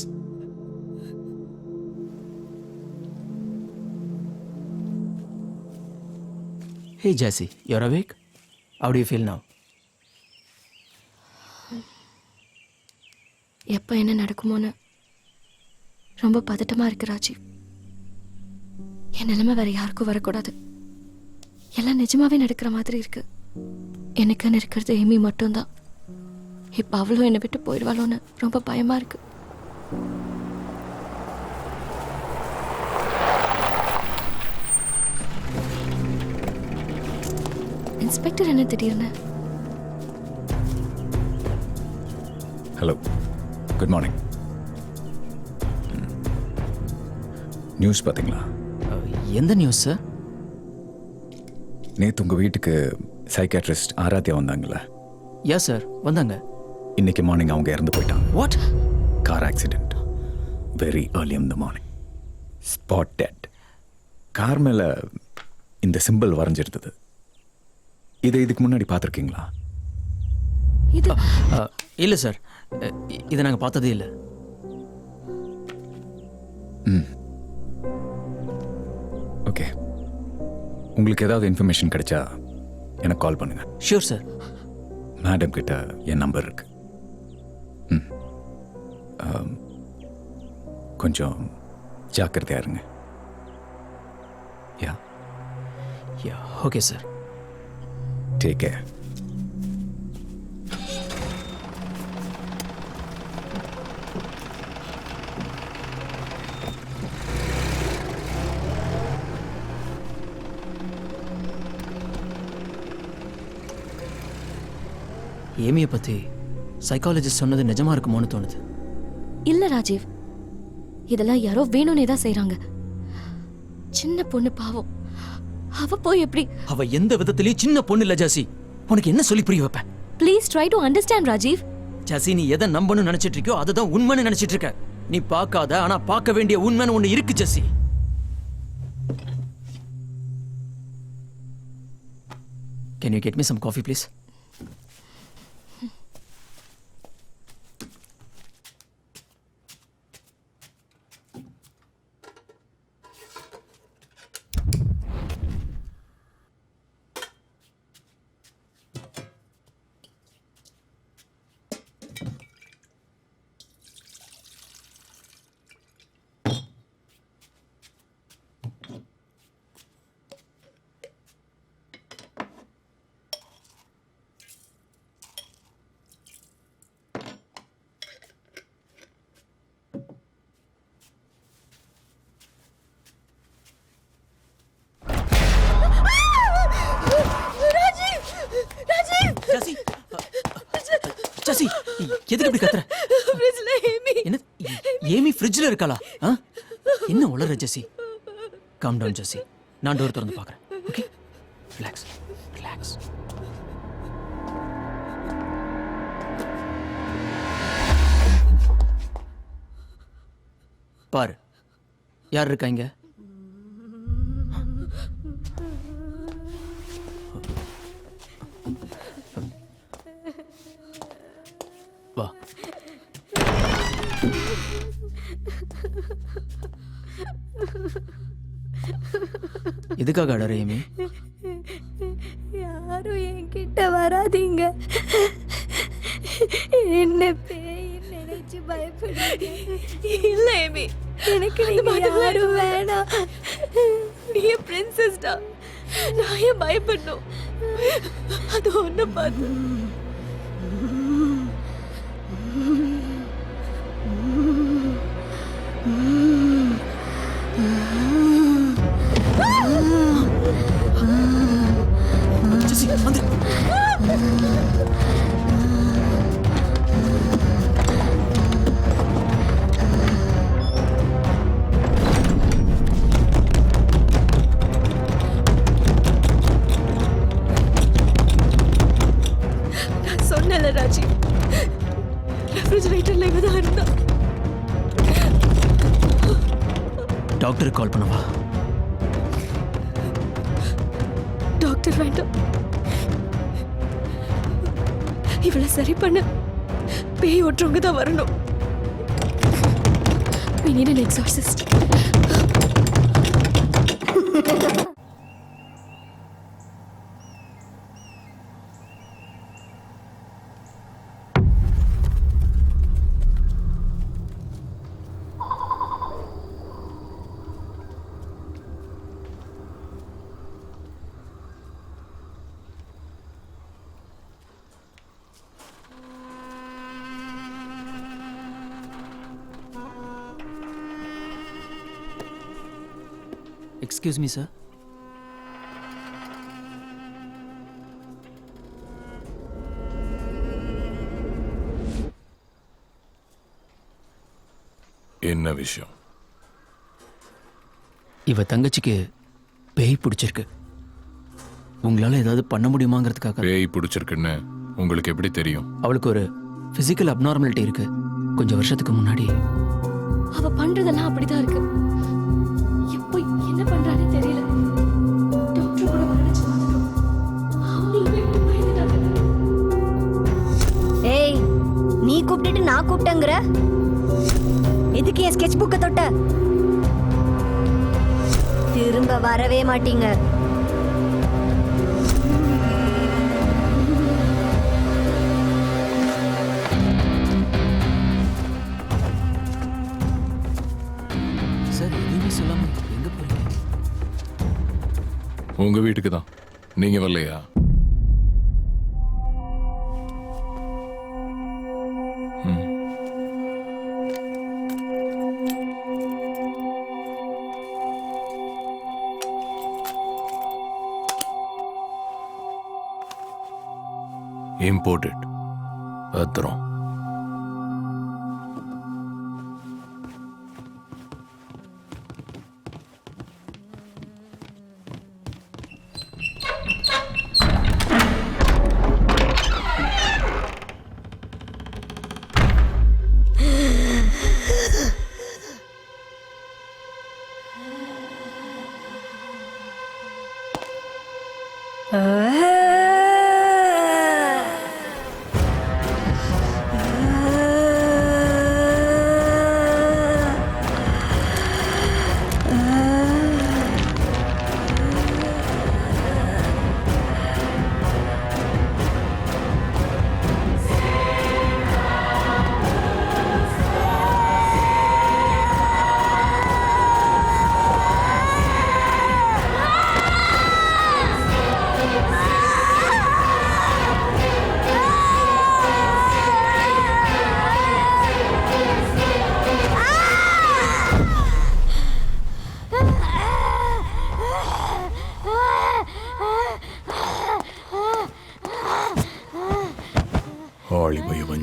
Hey Jassy, you're awake? How do you feel now? எப்போ என்ன நடக்குமோன்னு ரொம்ப பதட்டமா இருக்கு ராஜீவ். என் நிலைமை வேற யாருக்கும் வரக்கூடாது. எல்லாம் நிஜமாவே நடக்கிற மாதிரி இருக்கு. எனக்குன்னு இருக்கிறது ஏமி மட்டும்தான். இப்ப அவளும் என்னை விட்டு போயிடுவாளோன்னு ரொம்ப பயமா இருக்கு. இன்ஸ்பெக்டர் என்ன திடீர்னு? Hello, good morning. நியூஸ் பார்த்தீங்களா? எந்த நியூஸ் சார்? நேற்று உங்கள் வீட்டுக்கு சைக்காட்ரிஸ்ட் ஆராத்யா வந்தாங்களே? யா சார், வந்தாங்க. இன்னைக்கு மார்னிங் அவங்க இறந்து போயிட்டாங்க. What? Car accident. Very early in the morning. Spot dead. Car மேலே இந்த சிம்பிள் வரைஞ்சிருந்தது. இதை இதுக்கு முன்னாடி பார்த்துருக்கீங்களா? இது இல்லை சார், இதை நாங்கள் பார்த்ததே இல்லை. ஓகே, உங்களுக்கு ஏதாவது இன்ஃபர்மேஷன் கிடைச்சா எனக்கு கால் பண்ணுங்க. Sure sir. மேடம் கிட்ட என் நம்பர் இருக்கு. கொஞ்சம் ஜாக்கிரதையா இருங்க. Yeah yeah, okay sir. Take care. ஏமியை பற்றி சைக்காலஜிஸ்ட் சொன்னது நிஜமா இருக்குமோன்னு தோணுது. இல்ல ராஜீவ், இதெல்லாம் யாரோ வேணும்னே தான் செய்றாங்க. சின்ன பொண்ணு பாவம், அவ போய் எப்படி? அவ எந்த விதத்திலயும் சின்ன பொண்ணு இல்ல ஜாசி. உனக்கு என்ன சொல்லி புரிய வைப்பேன்? Please try to understand Rajiv. Jassi, நீ எதை நம்பணும்னு நினைச்சிட்டு இருக்கியோ அதுதான் உண்மைன்னு நினைச்சிட்டு இருக்க. நீ பார்க்காத ஆனா பார்க்க வேண்டிய உண்மைன்னு ஒண்ணு இருக்கு Jassi. Can you get me some coffee please? ஜெசி எதுக்கு இப்படி கத்துற? என்ன ஏமி ஃப்ரிட்ஜ்ல இருக்காளா? என்ன உளற ஜெசி? காம் டவுன் ஜெசி. நான் டோர் திறந்து பார்க்கறேன். Okay, relax relax. பாரு, யார் இருக்கா இங்க? வா. எதுக்காக அழற ஏமி? யாரும் என்கிட்ட வராதீங்க. என்ன பேய் நினைச்சு பயப்படுறீங்க. இல்ல ஏமி, எனக்கு நீங்க யாரும் வேணாம். நீ என் பிரின்சஸ்டா. நான் ஏன் பயப்படணும்? அது ஒன்ன பார்த்து ஜெசி வந்து. நான் சொன்னல ராஜி, ரெஃப்ரிஜரேட்டர்ல இவ தான் இருந்தா. டாக்டருக்கு கால் பண்ணவா? டாக்டர் வேண்டாம். இவளை சரி பண்ண பேய் ஓட்டுறவங்க தான் வரணும். We need an exorcist. Excuse me sir. என்ன விஷயம்? இவ தங்கச்சிக்கு பேய் பிடிச்சிருக்கு. உங்களால ஏதாவது பண்ண முடியுமாங்கிறதுக்காக. பேய் பிடிச்சிருக்குன்னு உங்களுக்கு எப்படி தெரியும்? அவளுக்கு ஒரு பிசிக்கல் அப்நார்மாலிட்டி இருக்கு. கொஞ்சம் வருஷத்துக்கு முன்னாடி அவ பண்றதெல்லாம் அப்படிதான் இருக்கு. எப்போ என்ன பண்றானே தெரியல. டாக்டர் கூட வர வச்சு பார்த்துட்டோம். அவங்களுமே பயந்துட்டாங்க. ஏய், நீ கூப்பிட்டுட்டு நான் கூப்பிட்டேங்கிற. எதுக்கு என் ஸ்கெட்ச் புக்கை தொட்ட? திரும்ப வரவே மாட்டீங்க. சார் எதுவுமே சொல்லாம எங்க போறீங்க? உங்க வீட்டுக்கு தான். நீங்க வரலையா? இம்போர்ட்டட் பத்திரம்.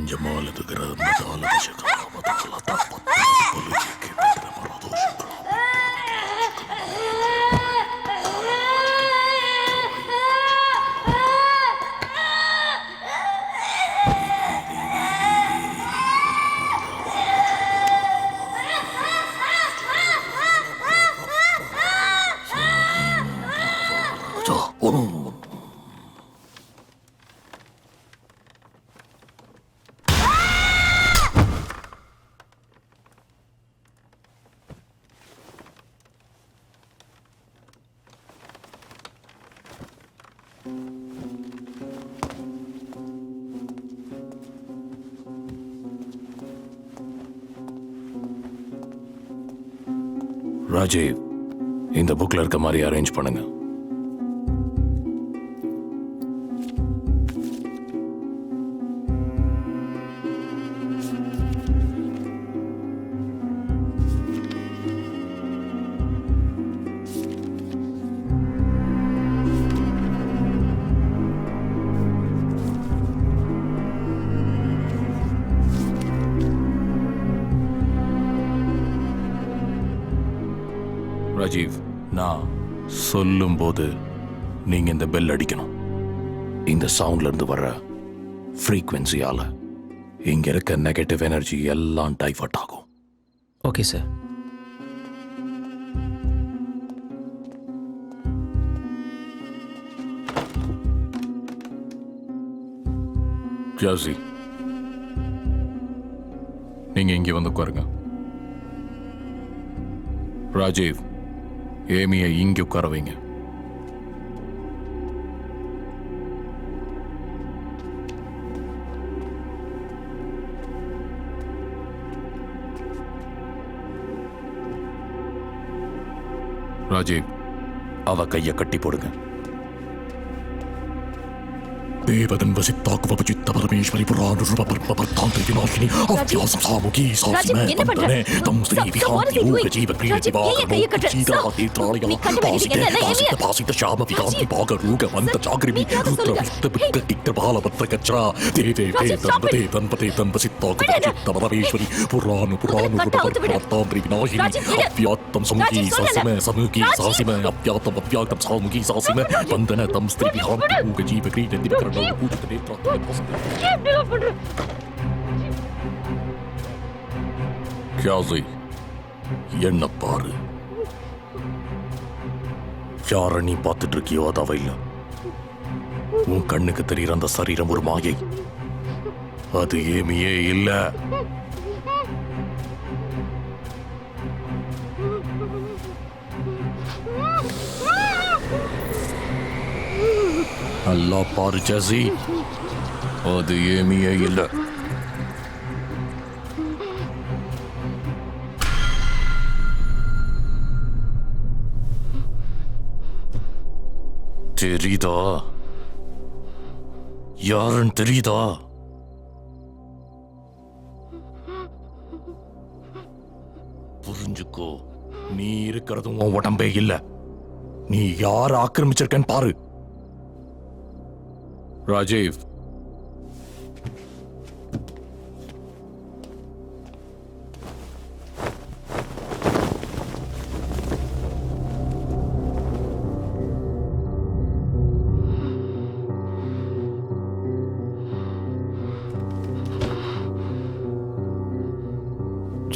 ஜமாலது கிரமதால விஷகாமதால தப்பத் பலுஜிக்கு மரதோஷம் ராஜீவ், இந்த புக்ல இருக்க மாதிரி அரேஞ்ச் பண்ணுங்க. ராஜீவ், நான் சொல்லும் போது நீங்க இந்த பெல் அடிக்கணும். இந்த சவுண்ட்ல இருந்து வர்ற ஃப்ரீக்வன்சியால இங்க இருக்க நெகட்டிவ் எனர்ஜி எல்லாம் டைவர்ட் ஆகும். Okay sir. ஜாசி, நீங்க இங்க வந்து உட்காருங்க. ராஜீவ், ஏமியை இங்க உட்கார வைங்க. ராஜீவ், அவ கைய கட்டி போடுங்க. தேவதன் வசித்தாக்கு வபஜித்த பரமேஸ்வரி புராண ரூப பர்மபர்தாந்திரி விநாசினி அவ்யாச சாமுகி சாசிமே வந்தனே தம் ஸ்ரீ விஹாந்தி ஊக ஜீவ கிரிய ஜீவாக சீதா தீத்ராலயா பாசித பாசித ஷாம விகாந்தி பாக ரூக வந்த ஜாகிரிமி ருத்ர விஷ்ட புத்த கிட்ட பால பத்ர கச்சரா தேவே தன்பதே தன் வசித்தாக்கு வபஜித்த பரமேஸ்வரி புராண ரூப பர்மபர்தாந்திரி விநாசினி அவ்யாத்தம் சமுகி சாசிமே சமுகி சாசிமே அவ்யாத்தம் சாமுகி சாசிமே வந்தன தம் ஸ்ரீ விஹாந்தி ஊக ஜீவ கிரிய ஜீவ என்ன பாரு, யார நீ பார்த்துட்டு இருக்கியோ அது அவ இல்ல. உன் கண்ணுக்கு தெரிகிற அந்த சரீரம் ஒரு மாயை. அது ஏமியே இல்ல. நல்லா பாரு ஜாசி, அது ஏமியே இல்ல. தெரியுதா? யாருன்னு தெரியுதா? புரிஞ்சுக்கோ, நீ இருக்கிறது உன் உடம்பே இல்ல. நீ யார ஆக்கிரமிச்சிருக்கன்னு பாரு. ராஜீவ்,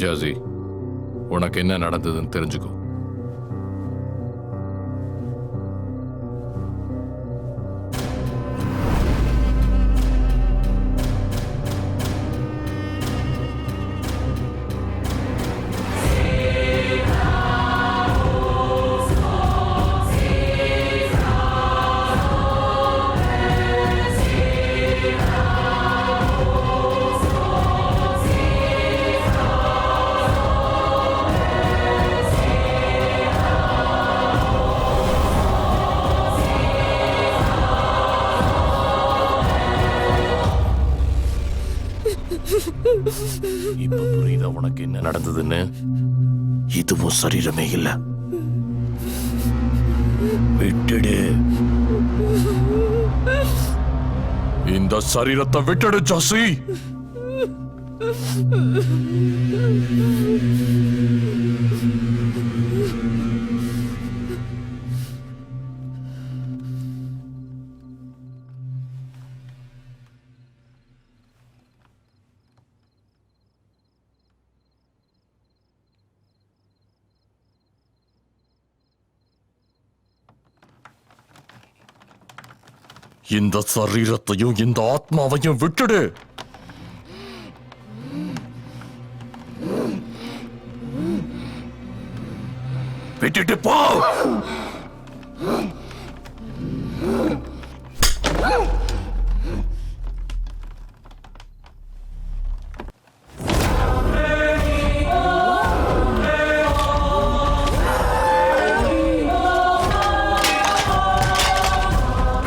ஜாசி, உனக்கு என்ன நடந்ததுன்னு தெரிஞ்சுக்கோ. இப்ப புரியுதா உனக்கு என்ன நடந்ததுன்னு? இதுவும் சரீரமே இல்ல. விட்டுடு, இந்த சரீரத்தை விட்டுடு ஜாசி. இந்த சரீரத்தையும் இந்த ஆத்மாவையும் விட்டுடு. விட்டுட்டு போ.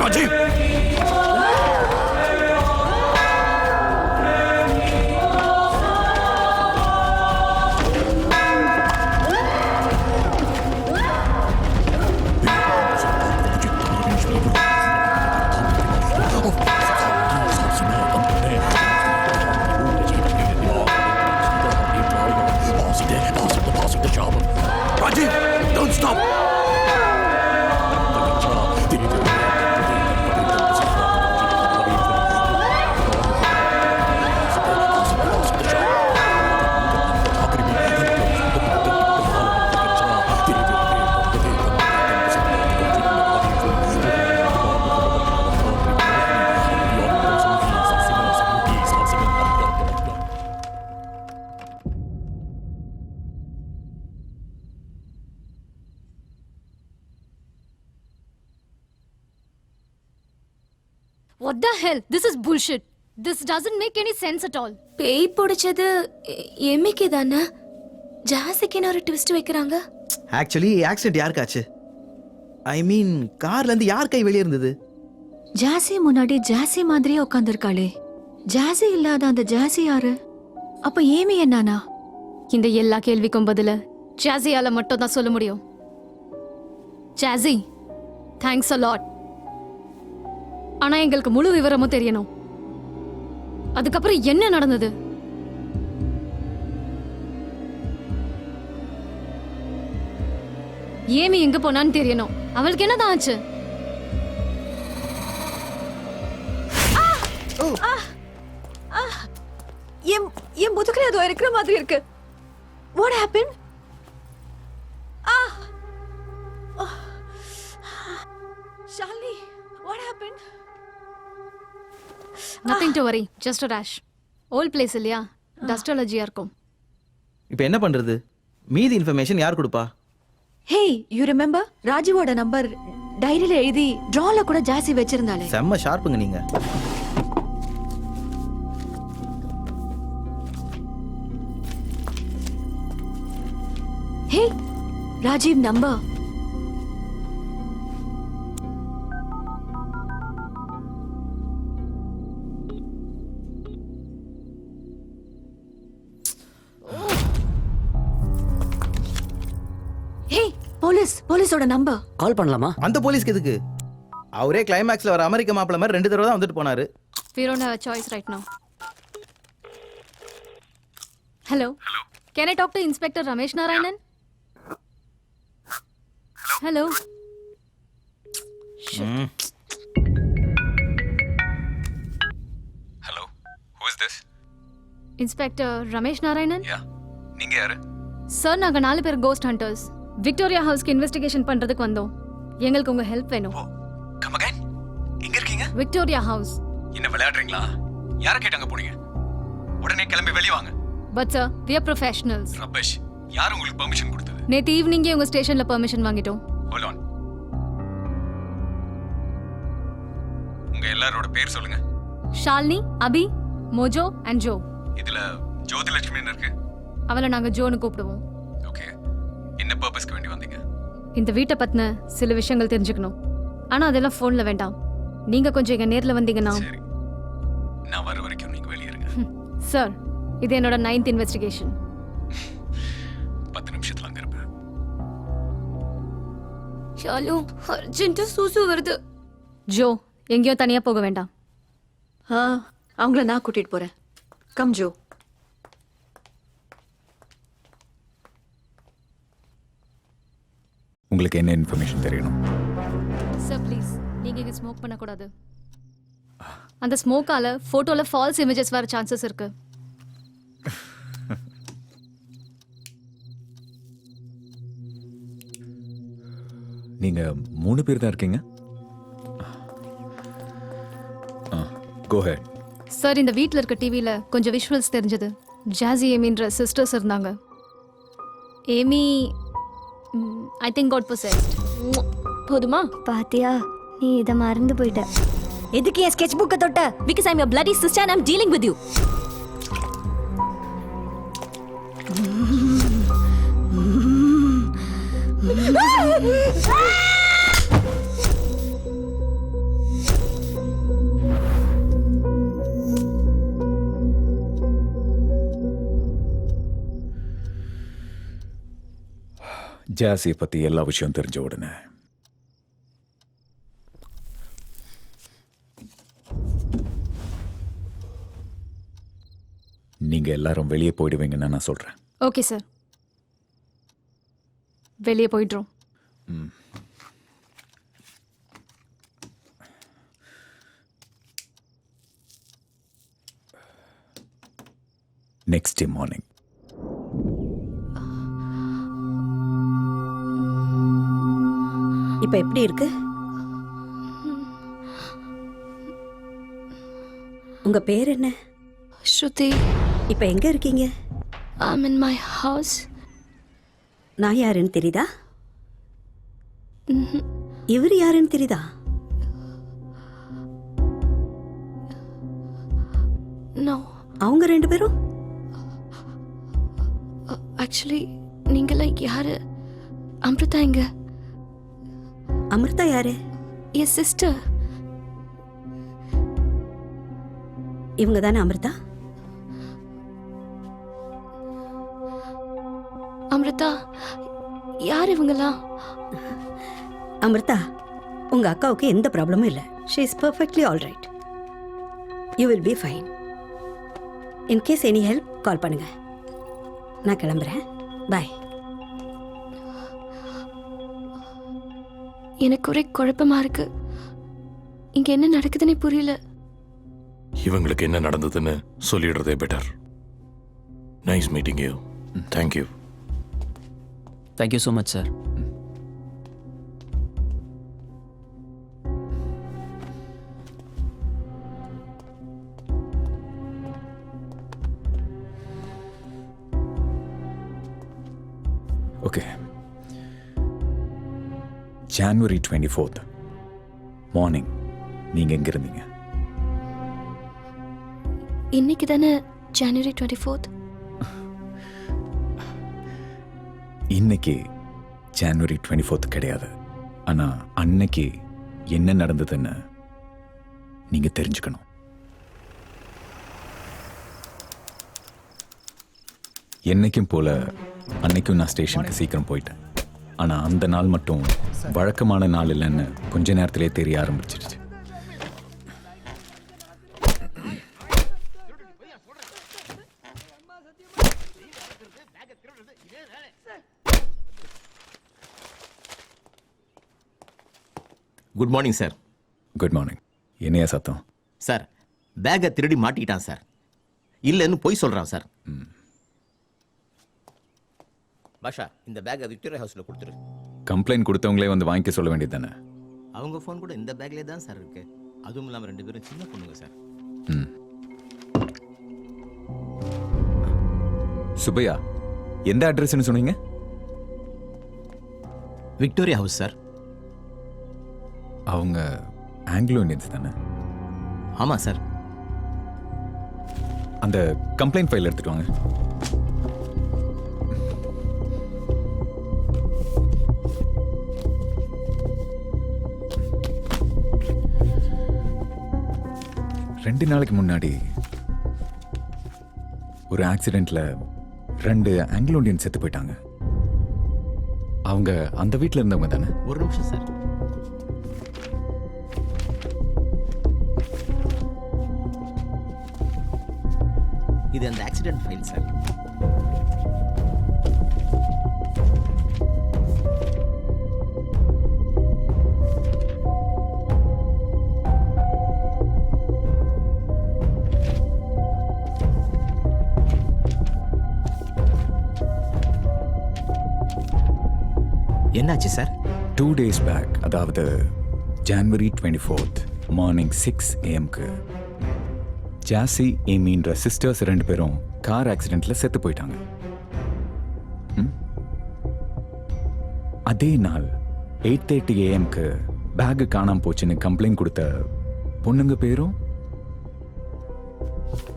Rajiv, Rajiv, don't stop. What the hell? This is bullshit. This doesn't make any sense at all. பேய் பிடிச்சது எம்மிக்கு தானே? ஜாசிக்கு ஒரு ட்விஸ்ட் வைக்கிறாங்க. Actually accident யாருக்காச்சு? ஐ மீன் கார்ல இருந்து யார் கை வெளியே இருந்தது? ஜாசி முன்னாடி ஜாசி மாதிரியே உட்காந்துருக்காளே. ஜாசி இல்லாத அந்த ஜாசி யாரு? அப்ப ஏமி என்னானா? இந்த எல்லா கேள்விக்கும் பதில ஜாசியால மட்டும் தான் சொல்ல முடியும். Jassi, thanks a lot. ஆனா எங்களுக்கு முழு விவரமும் தெரியணும். அதுக்கப்புறம் என்ன நடந்தது? ஏமி எங்க போனான்னு தெரியணும். அவளுக்கு என்னதான் ஆச்சு? என் முதுகுல ஏதோ இருக்கிற மாதிரி இருக்கு. What happened? Shalini, what happened? Nothing to worry, just a rash. Old place இல்லையா? Dust allergy-யா இருக்கும். இப்போ என்ன பண்றது? மீதி இன்ஃபர்மேஷன் யார் கொடுப்பா? Hey, you remember? ராஜுவோட நம்பர் டைரியில எழுதி டிரால கூட ஜாசி வச்சிருந்தாளே. செம்ம ஷார்ப்புங்க நீங்க. Hey, Rajeev number. போலீஸோட நம்பர். கால் பண்ணலாமா? அந்த போலீஸ்க்கு எதுக்கு? அவரே கிளைமேக்ஸ்ல வர அமெரிக்க மாப்பிள்ள மாதிரி 2 தடவை தான் வந்துட்டு போனாரு. We don't have a choice right now. Hello. Hello. Can I talk to Inspector Ramesh Narayanan? Hello. Hello, who is this? Inspector Ramesh Narayanan? யா, நீங்க யாரு? Sir, நாங்க 4 பேர் கோஸ்ட் ஹண்டர்ஸ். விக்டோரியா ஹவுஸ்க்கு இன்வெஸ்டிகேஷன் பண்றதுக்கு வந்தோம். எங்களுக்கு உங்க ஹெல்ப் வேணும். Come again. எங்க இருக்கீங்க? Victoria house. என்ன விளையாடுறீங்களா? யார கேட்டாங்க போறீங்க? உடனே கிளம்பி வெளிய வாங்க. But sir, we are professionals. ரபேஷ், யார் உங்களுக்கு பெர்மிஷன் கொடுத்தது? நேத்து ஈவினிங்கே உங்க ஸ்டேஷன்ல பெர்மிஷன் வாங்கிட்டோம். Hold on. உங்க எல்லாரோட பேர் சொல்லுங்க. ஷாலினி, அபி, மோஜோ அண்ட் ஜோ. இதுல ஜோதிலட்சுமின்னு இருக்கு. அவளை நாங்க ஜோன்னு கூப்பிடுவோம். ஓகே. என்ன பர்பஸ்க்கு வேண்டி வந்தீங்க? இந்த வீட்டை பத்தின சில விஷயங்கள் தெரிஞ்சுக்கணும். ஆனா அதெல்லாம் போன்ல வேண்டாம். நீங்க கொஞ்சம் இங்க நேர்ல வந்தீங்கன்னா. சரி, நான் வர வரைக்கும் நீங்க வெளிய இருங்க. சார், இது என்னோட 9th இன்வெஸ்டிகேஷன். 10 நிமிஷத்துல அங்க இருப்பேன். ஷாலு, அர்ஜென்ட்டா சூசு வருது. ஜோ, எங்கேயோ தனியா போக வேண்டாம். அவங்கள நான் கூட்டிட்டு போறேன். Come Joe. உங்களுக்கு என்ன இன்ஃபர்மேஷன் தெரியணும்? சார் ப்ளீஸ், நீங்க இங்க ஸ்மோக் பண்ணக்கூடாது. அந்த ஸ்மோக்கால போட்டோல ஃபால்ஸ் இமேஜஸ் வர சான்சஸ் இருக்கு. நீங்க 3 பேர் தான் இருக்கீங்க? கோ ஹெட். சார், இந்த வீட்ல இருக்க டிவில கொஞ்சம் விஷுவல்ஸ் தெரிஞ்சது. ஜாஸி ஏமின்ற சிஸ்டர்ஸ் இருந்தாங்க. Amy I think got possessed. போதுமா? பாத்தியா, நீ இதை மறந்து போயிட்ட. எதுக்கு என் ஸ்கெட்ச் புக்கை தொட்ட? Because I'm your bloody sister and I'm dealing with you. ஜாஸியை பத்தி எல்லா விஷயம் தெரிஞ்ச உடனே நீங்க எல்லாரும் வெளியே போயிடுவீங்கன்னு நான் சொல்றேன். ஓகே சார், வெளியே போயிடுறோம். Next day morning. இப்ப எப்படி இருக்கு? உங்க பேர் என்ன? Shruti, இப்ப எங்க இருக்கீங்க? I'm in my house. நான் யாருன்னு தெரியுதா? இவர் யாருன்னு தெரியுதா? No, அவங்க 2 பேரும் actually நீங்களாம் யாரு? அம்ருதா எங்க? அமிர்தா யாரு? என் சிஸ்டர். இவங்க தானே அமிர்தா? அம்ருதா, யார் இவங்கலாம்? அமிர்தா, உங்க அக்காவுக்கு எந்த ப்ராப்ளமும் இல்லை. She is perfectly all right. You will be fine. In case any help call பண்ணுங்க. நான் கிளம்புறேன். பாய். எனக்கு ஒரே குழப்பமா இருக்கு. இங்க என்ன நடக்குதுன்னே புரியல. இவங்களுக்கு என்ன நடந்ததுன்னு சொல்லிடுறதே better. Nice meeting you. Thank you. Thank you so much sir. Okay. January 24th morning நீங்க எங்க இருந்தீங்க? இன்னைக்கு தானே January 24th. இன்னைக்கு January 24th கிடையாது. ஆனா அன்னைக்கு என்ன நடந்ததுன்னு நீங்க தெரிஞ்சுக்கணும். என்னைக்கும் போல அன்னைக்கும் நான் ஸ்டேஷனுக்கு சீக்கிரம் போயிட்டேன். ஆனா அந்த நாள் மட்டும் வழக்கமான நாள் இல்லைன்னு கொஞ்ச நேரத்திலே தெரிய ஆரம்பிச்சிருச்சு. Good morning sir. Good morning. என்னையா சத்தம்? சார், பேக்கை திருடி மாட்டிக்கிட்டான் சார். இல்லைன்னு பொய் சொல்கிறான் சார். பாஷா, இந்த பேக்கை விக்டோரியா ஹவுஸில் கொடுத்துரு. கம்ப்ளைண்ட் கொடுத்தவங்களே வந்து வாங்கிக்க சொல்ல வேண்டியது தானே? அவங்க ஃபோன் கூட இந்த பேக்லேயே தான் சார் இருக்கு. அதுவும் இல்லாமல் 2 பேரும் சின்ன பொண்ணுங்க சார். சுப்பையா, எந்த அட்ரஸ்ன்னு சொன்னீங்க? Victoria house sir. அவங்க ஆங்கிலோ இந்தியன்ஸ் தானே? ஆமாம் சார். அந்த கம்ப்ளைண்ட் ஃபைல் எடுத்துட்டு வாங்க. ரெண்டு நாளைக்கு முன்னாடி ஒரு ஆக்சிடென்ட்ல 2 ஆங்கிலோ இந்தியன் செத்து போயிட்டாங்க. அவங்க அந்த வீட்டில் இருந்தவங்க தானே? ஒரு நிமிஷம் சார். இது அந்த ஆக்சிடென்ட் ஃபைல் சார். என்னாச்சு சார்? 2 days பேக், அதாவது January 24th மார்னிங் 6 AM-க்கு ஜாசி ஏமின்ற சிஸ்டர்ஸ் 2 பேரும் கார் ஆக்சிடென்ட்ல செத்து போயிட்டாங்க. அதே நாள் 8:30 AM-க்கு பேக் காணாம போச்சுன்னு கம்ப்ளைண்ட் கொடுத்த பொண்ணுங்க பேரும்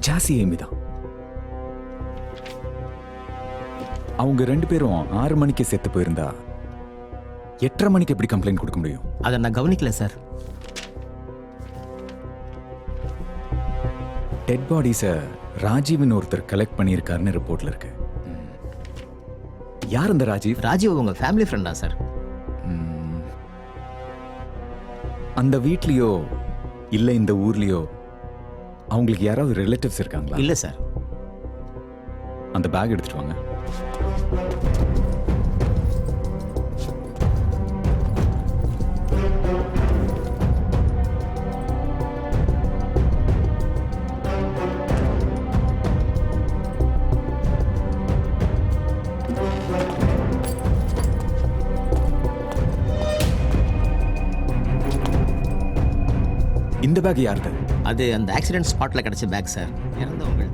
ஜாசி ஏமி தான். அவங்க 2 பேரும் 6 மணிக்கு செத்து போயிருந்தா 8:30 மணிக்கு எப்படி கம்ப்ளைண்ட் கொடுக்க முடியும்? அதை நான் கவனிக்கல சார். டெட் பாடிஸை ராஜீவ்னு ஒருத்தர் கலெக்ட் பண்ணியிருக்காருன்னு ரிப்போர்ட்ல இருக்கு. யார் அந்த ராஜீவ்? ராஜீவ் உங்க ஃபேமிலி ஃப்ரெண்டா சார்? அந்த வீட்லயோ இல்ல இந்த ஊர்லயோ அவங்களுக்கு யாராவது ரிலேட்டிவ்ஸ் இருக்காங்களா? இல்ல சார். அந்த பேக் எடுத்துட்டு வாங்க. இந்த பேக் யாருது? அது அந்த ஆக்சிடென்ட் ஸ்பாட்ல கிடைச்ச பேக் சார். இறந்தவங்க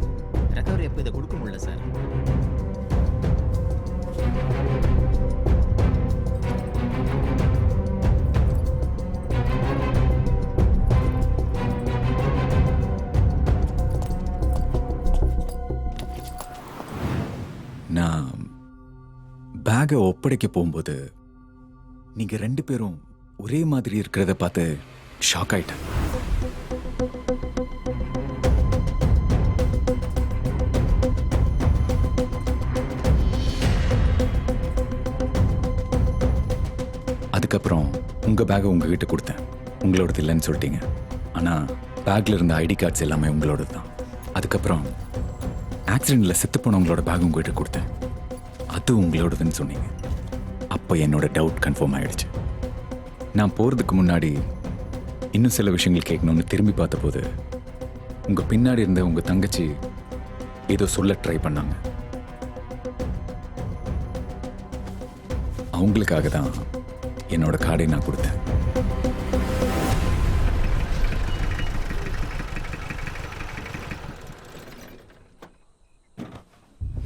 ரெக்கவரி எப்போ இதை கொடுக்க முடியல சார். நான் பேகை ஒப்படைக்க போகும்போது நீங்க 2 பேரும் ஒரே மாதிரி இருக்கிறத பார்த்து ஷாக் ஆயிட்டேன். அதுக்கப்புறம் உங்க பேகை உங்ககிட்ட கொடுத்தேன். உங்களோடது இல்லைன்னு சொல்லிட்டீங்க. ஆனா பேக்ல இருந்த ஐடி கார்ட்ஸ் எல்லாமே உங்களோடது தான். அதுக்கப்புறம் ஆக்சிடென்ட்ல செத்து போனவங்களோட பேக் உங்ககிட்ட கொடுத்தேன். அது உங்களோடதுன்னு சொன்னீங்க. அப்போ என்னோட டவுட் கன்ஃபார்ம் ஆயிடுச்சு. நான் போறதுக்கு முன்னாடி இன்னும் சில விஷயங்கள் கேட்கணும்னு திரும்பி பார்த்தபோது உங்க பின்னாடி இருந்த உங்க தங்கச்சி ஏதோ சொல்ல ட்ரை பண்ணாங்க. அவங்களுக்காக தான் என்னோட கார்டை நான் கொடுத்தேன்.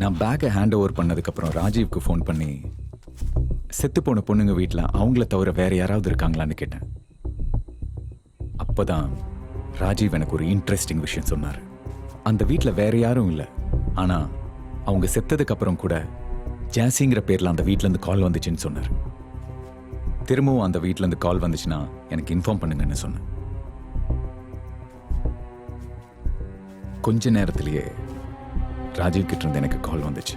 நான் பேக்கை ஹேண்ட் ஓவர் பண்ணதுக்கப்புறம் ராஜீவ்க்கு ஃபோன் பண்ணி செத்து போன பொண்ணுங்க வீட்டில் அவங்கள தவிர வேற யாராவது இருக்காங்களான்னு கேட்டேன். அப்போதான் ராஜீவ் எனக்கு ஒரு இன்ட்ரெஸ்டிங் விஷயம் சொன்னார். அந்த வீட்டில் வேற யாரும் இல்லை. ஆனால் அவங்க செத்ததுக்கு அப்புறம் கூட ஜாசிங்கிற பேரில் அந்த வீட்டிலேருந்து கால் வந்துச்சுன்னு சொன்னார். திரும்பவும் அந்த வீட்டிலேருந்து கால் வந்துச்சுன்னா எனக்கு இன்ஃபார்ம் பண்ணுங்கன்னு சொன்னேன். கொஞ்ச நேரத்திலேயே ராஜீவ் கிட்ட இருந்து எனக்கு கால் வந்துச்சு.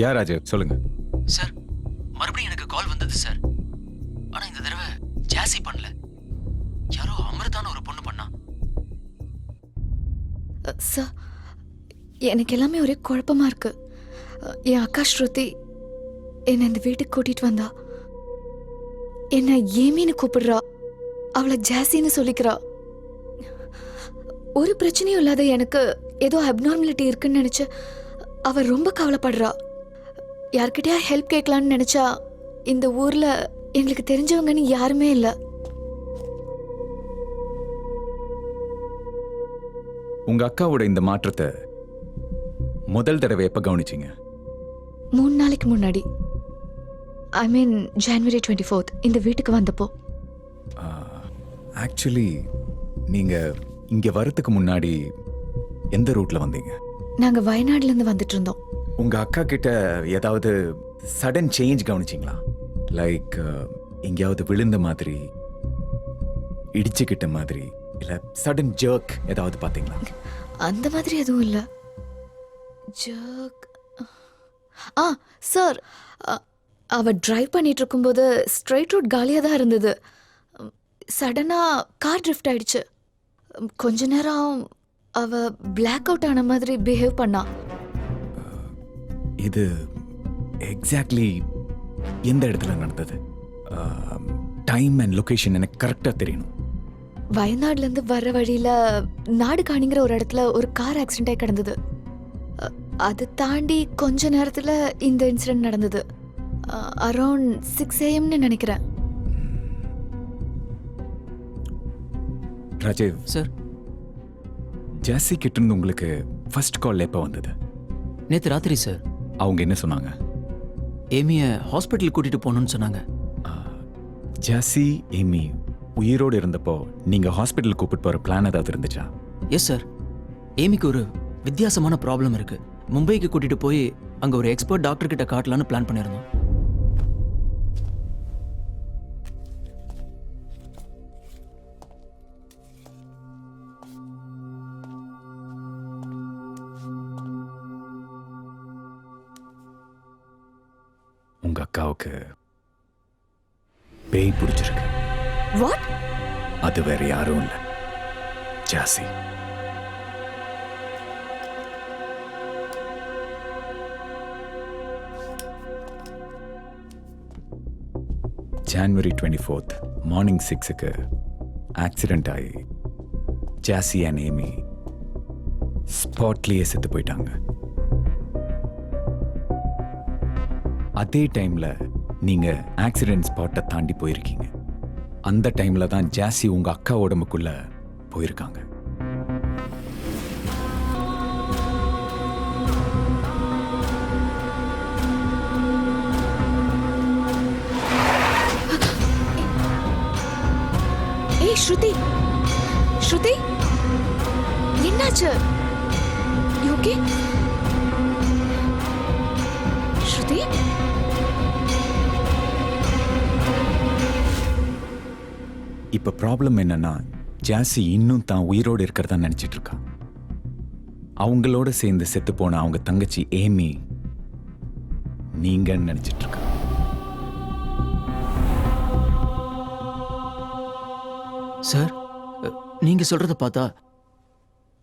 யார் ராஜீவ்? சொல்லுங்க சார். மறுபடியும் எனக்கு கால் வந்தது சார். ஆனா இந்த தடவை ஜாசி பண்ணல, யாரோ அமிர்தான்னு ஒரு பொண்ணு பண்ணா. சார், எனக்கு எல்லாமே ஒரே குழப்பமா இருக்கு. என் அக்கா ஸ்ருதி என்னை இந்த வீட்டுக்கு கூட்டிட்டு வந்தா. என்ன ஏமின்னு கூப்பிடுறா. அவளை ஜாசின்னு சொல்லிக்கிறா. ஒரு பிரச்சனையும் இல்லாத எனக்கு ஏதோ அப்நார்மலிட்டி இருக்குன்னு நினைச்சு அவ ரொம்ப கவலைப்படுறா. யார்கிட்டயா ஹெல்ப் கேட்கலான்னு நினைச்சா இந்த ஊர்ல எங்களுக்கு தெரிஞ்சவங்கன்னு யாருமே இல்லை. உங்க அக்காவோட இந்த மாற்றத்தை முதல் தடவை எப்ப கவனிச்சீங்க? 3 நாளைக்கு முன்னாடி, ஐ மீன் January 24th இந்த வீட்டுக்கு வந்தப்போ. ஆக்சுவலி நீங்க இங்க வரதுக்கு முன்னாடி எந்த ரூட்ல வந்தீங்க? நாங்க வயநாடுல இருந்து வந்துட்டு இருந்தோம். உங்க அக்கா கிட்ட ஏதாவது சடன் சேஞ்ச் கவனிச்சிங்களா? லைக் எங்கேயாவது விழுந்த மாதிரி, இடிச்சுக்கிட்ட மாதிரி, இல்ல சடன் ஜர்க் ஏதாவது பாத்தீங்களா? அந்த மாதிரி எதுவும் இல்ல. ஜர்க் சார், அவ டிரைவ் பண்ணிட்டு இருக்கும்போது ஸ்ட்ரைட் ரோட் காலியாக தான் இருந்தது. சடனாக கார் ட்ரிஃப்ட் ஆயிடுச்சு. கொஞ்ச நேரம் அவ பிளாக் அவுட் ஆன மாதிரி பிஹேவ் பண்ணா. இது எக்ஸாக்ட்லி எந்த இடத்துல நடந்தது? டைம் அண்ட் லொகேஷன் எனக்கு கரெக்டாக தெரியணும். வயநாடுலேருந்து வர்ற வழியில் நாடுகாணிங்கிற ஒரு இடத்துல ஒரு கார் ஆக்சிடென்ட் ஆகி கிடந்தது. அது தாண்டி கொஞ்ச நேரத்தில் இந்த இன்சிடென்ட் நடந்தது. அரௌண்ட் 6 AM நினைக்கிறேன். ராஜீவ் சார், ஜாஸி கிட்ட இருந்து உங்களுக்கு ஃபர்ஸ்ட் கால் எப்போ வந்தது? நேற்று ராத்திரி சார். அவங்க என்ன சொன்னாங்க? ஏமியை ஹாஸ்பிட்டல் கூட்டிட்டு போகணும்னு சொன்னாங்க. ஜாஸி ஏமி உயிரோடு இருந்தப்போ நீங்க ஹாஸ்பிட்டல் கூப்பிட்டு போற பிளான் ஏதாவது இருந்துச்சா? Yes sir. ஏமிக்கு ஒரு வித்தியாசமான ப்ராப்ளம் இருக்கு. மும்பைக்கு கூட்டிட்டு போய் அங்க ஒரு எக்ஸ்பர்ட் டாக்டர் கிட்ட காட்டலான்னு பிளான் பண்ணியிருந்தோம். உங்க அக்காவுக்கு பேய் பிடிச்சிருக்கு. வாட்? அது வேற யாரும் இல்ல, ஜாஸி. January 24th மார்னிங் 6க்கு ஆக்சிடென்ட் ஆகி ஜாஸி அண்ட் ஏமி ஸ்பாட்லேயே செத்து போயிட்டாங்க. அதே டைம்ல நீங்க ஆக்சிடென்ட் ஸ்பாட்டை தாண்டி போயிருக்கீங்க. அந்த டைம்ல தான் ஜாஸி உங்க அக்கா உடம்புக்குள்ள போயிருக்காங்க. ஏய் ஸ்ருதி, ஸ்ருதி, என்னாச்சு? You okay? ஸ்ருதி, இப்ப ப்ராப்ளம் என்னன்னா, ஜாஸி இன்னும் தான் உயிரோடு இருக்கிறதா நினைச்சிட்டு இருக்கா. அவங்களோட சேர்ந்து செத்து போன அவங்க தங்கச்சி ஏமி நீங்கன்னு நினைச்சிட்டு இருக்கா. சார், நீங்க சொல்றத பார்த்தா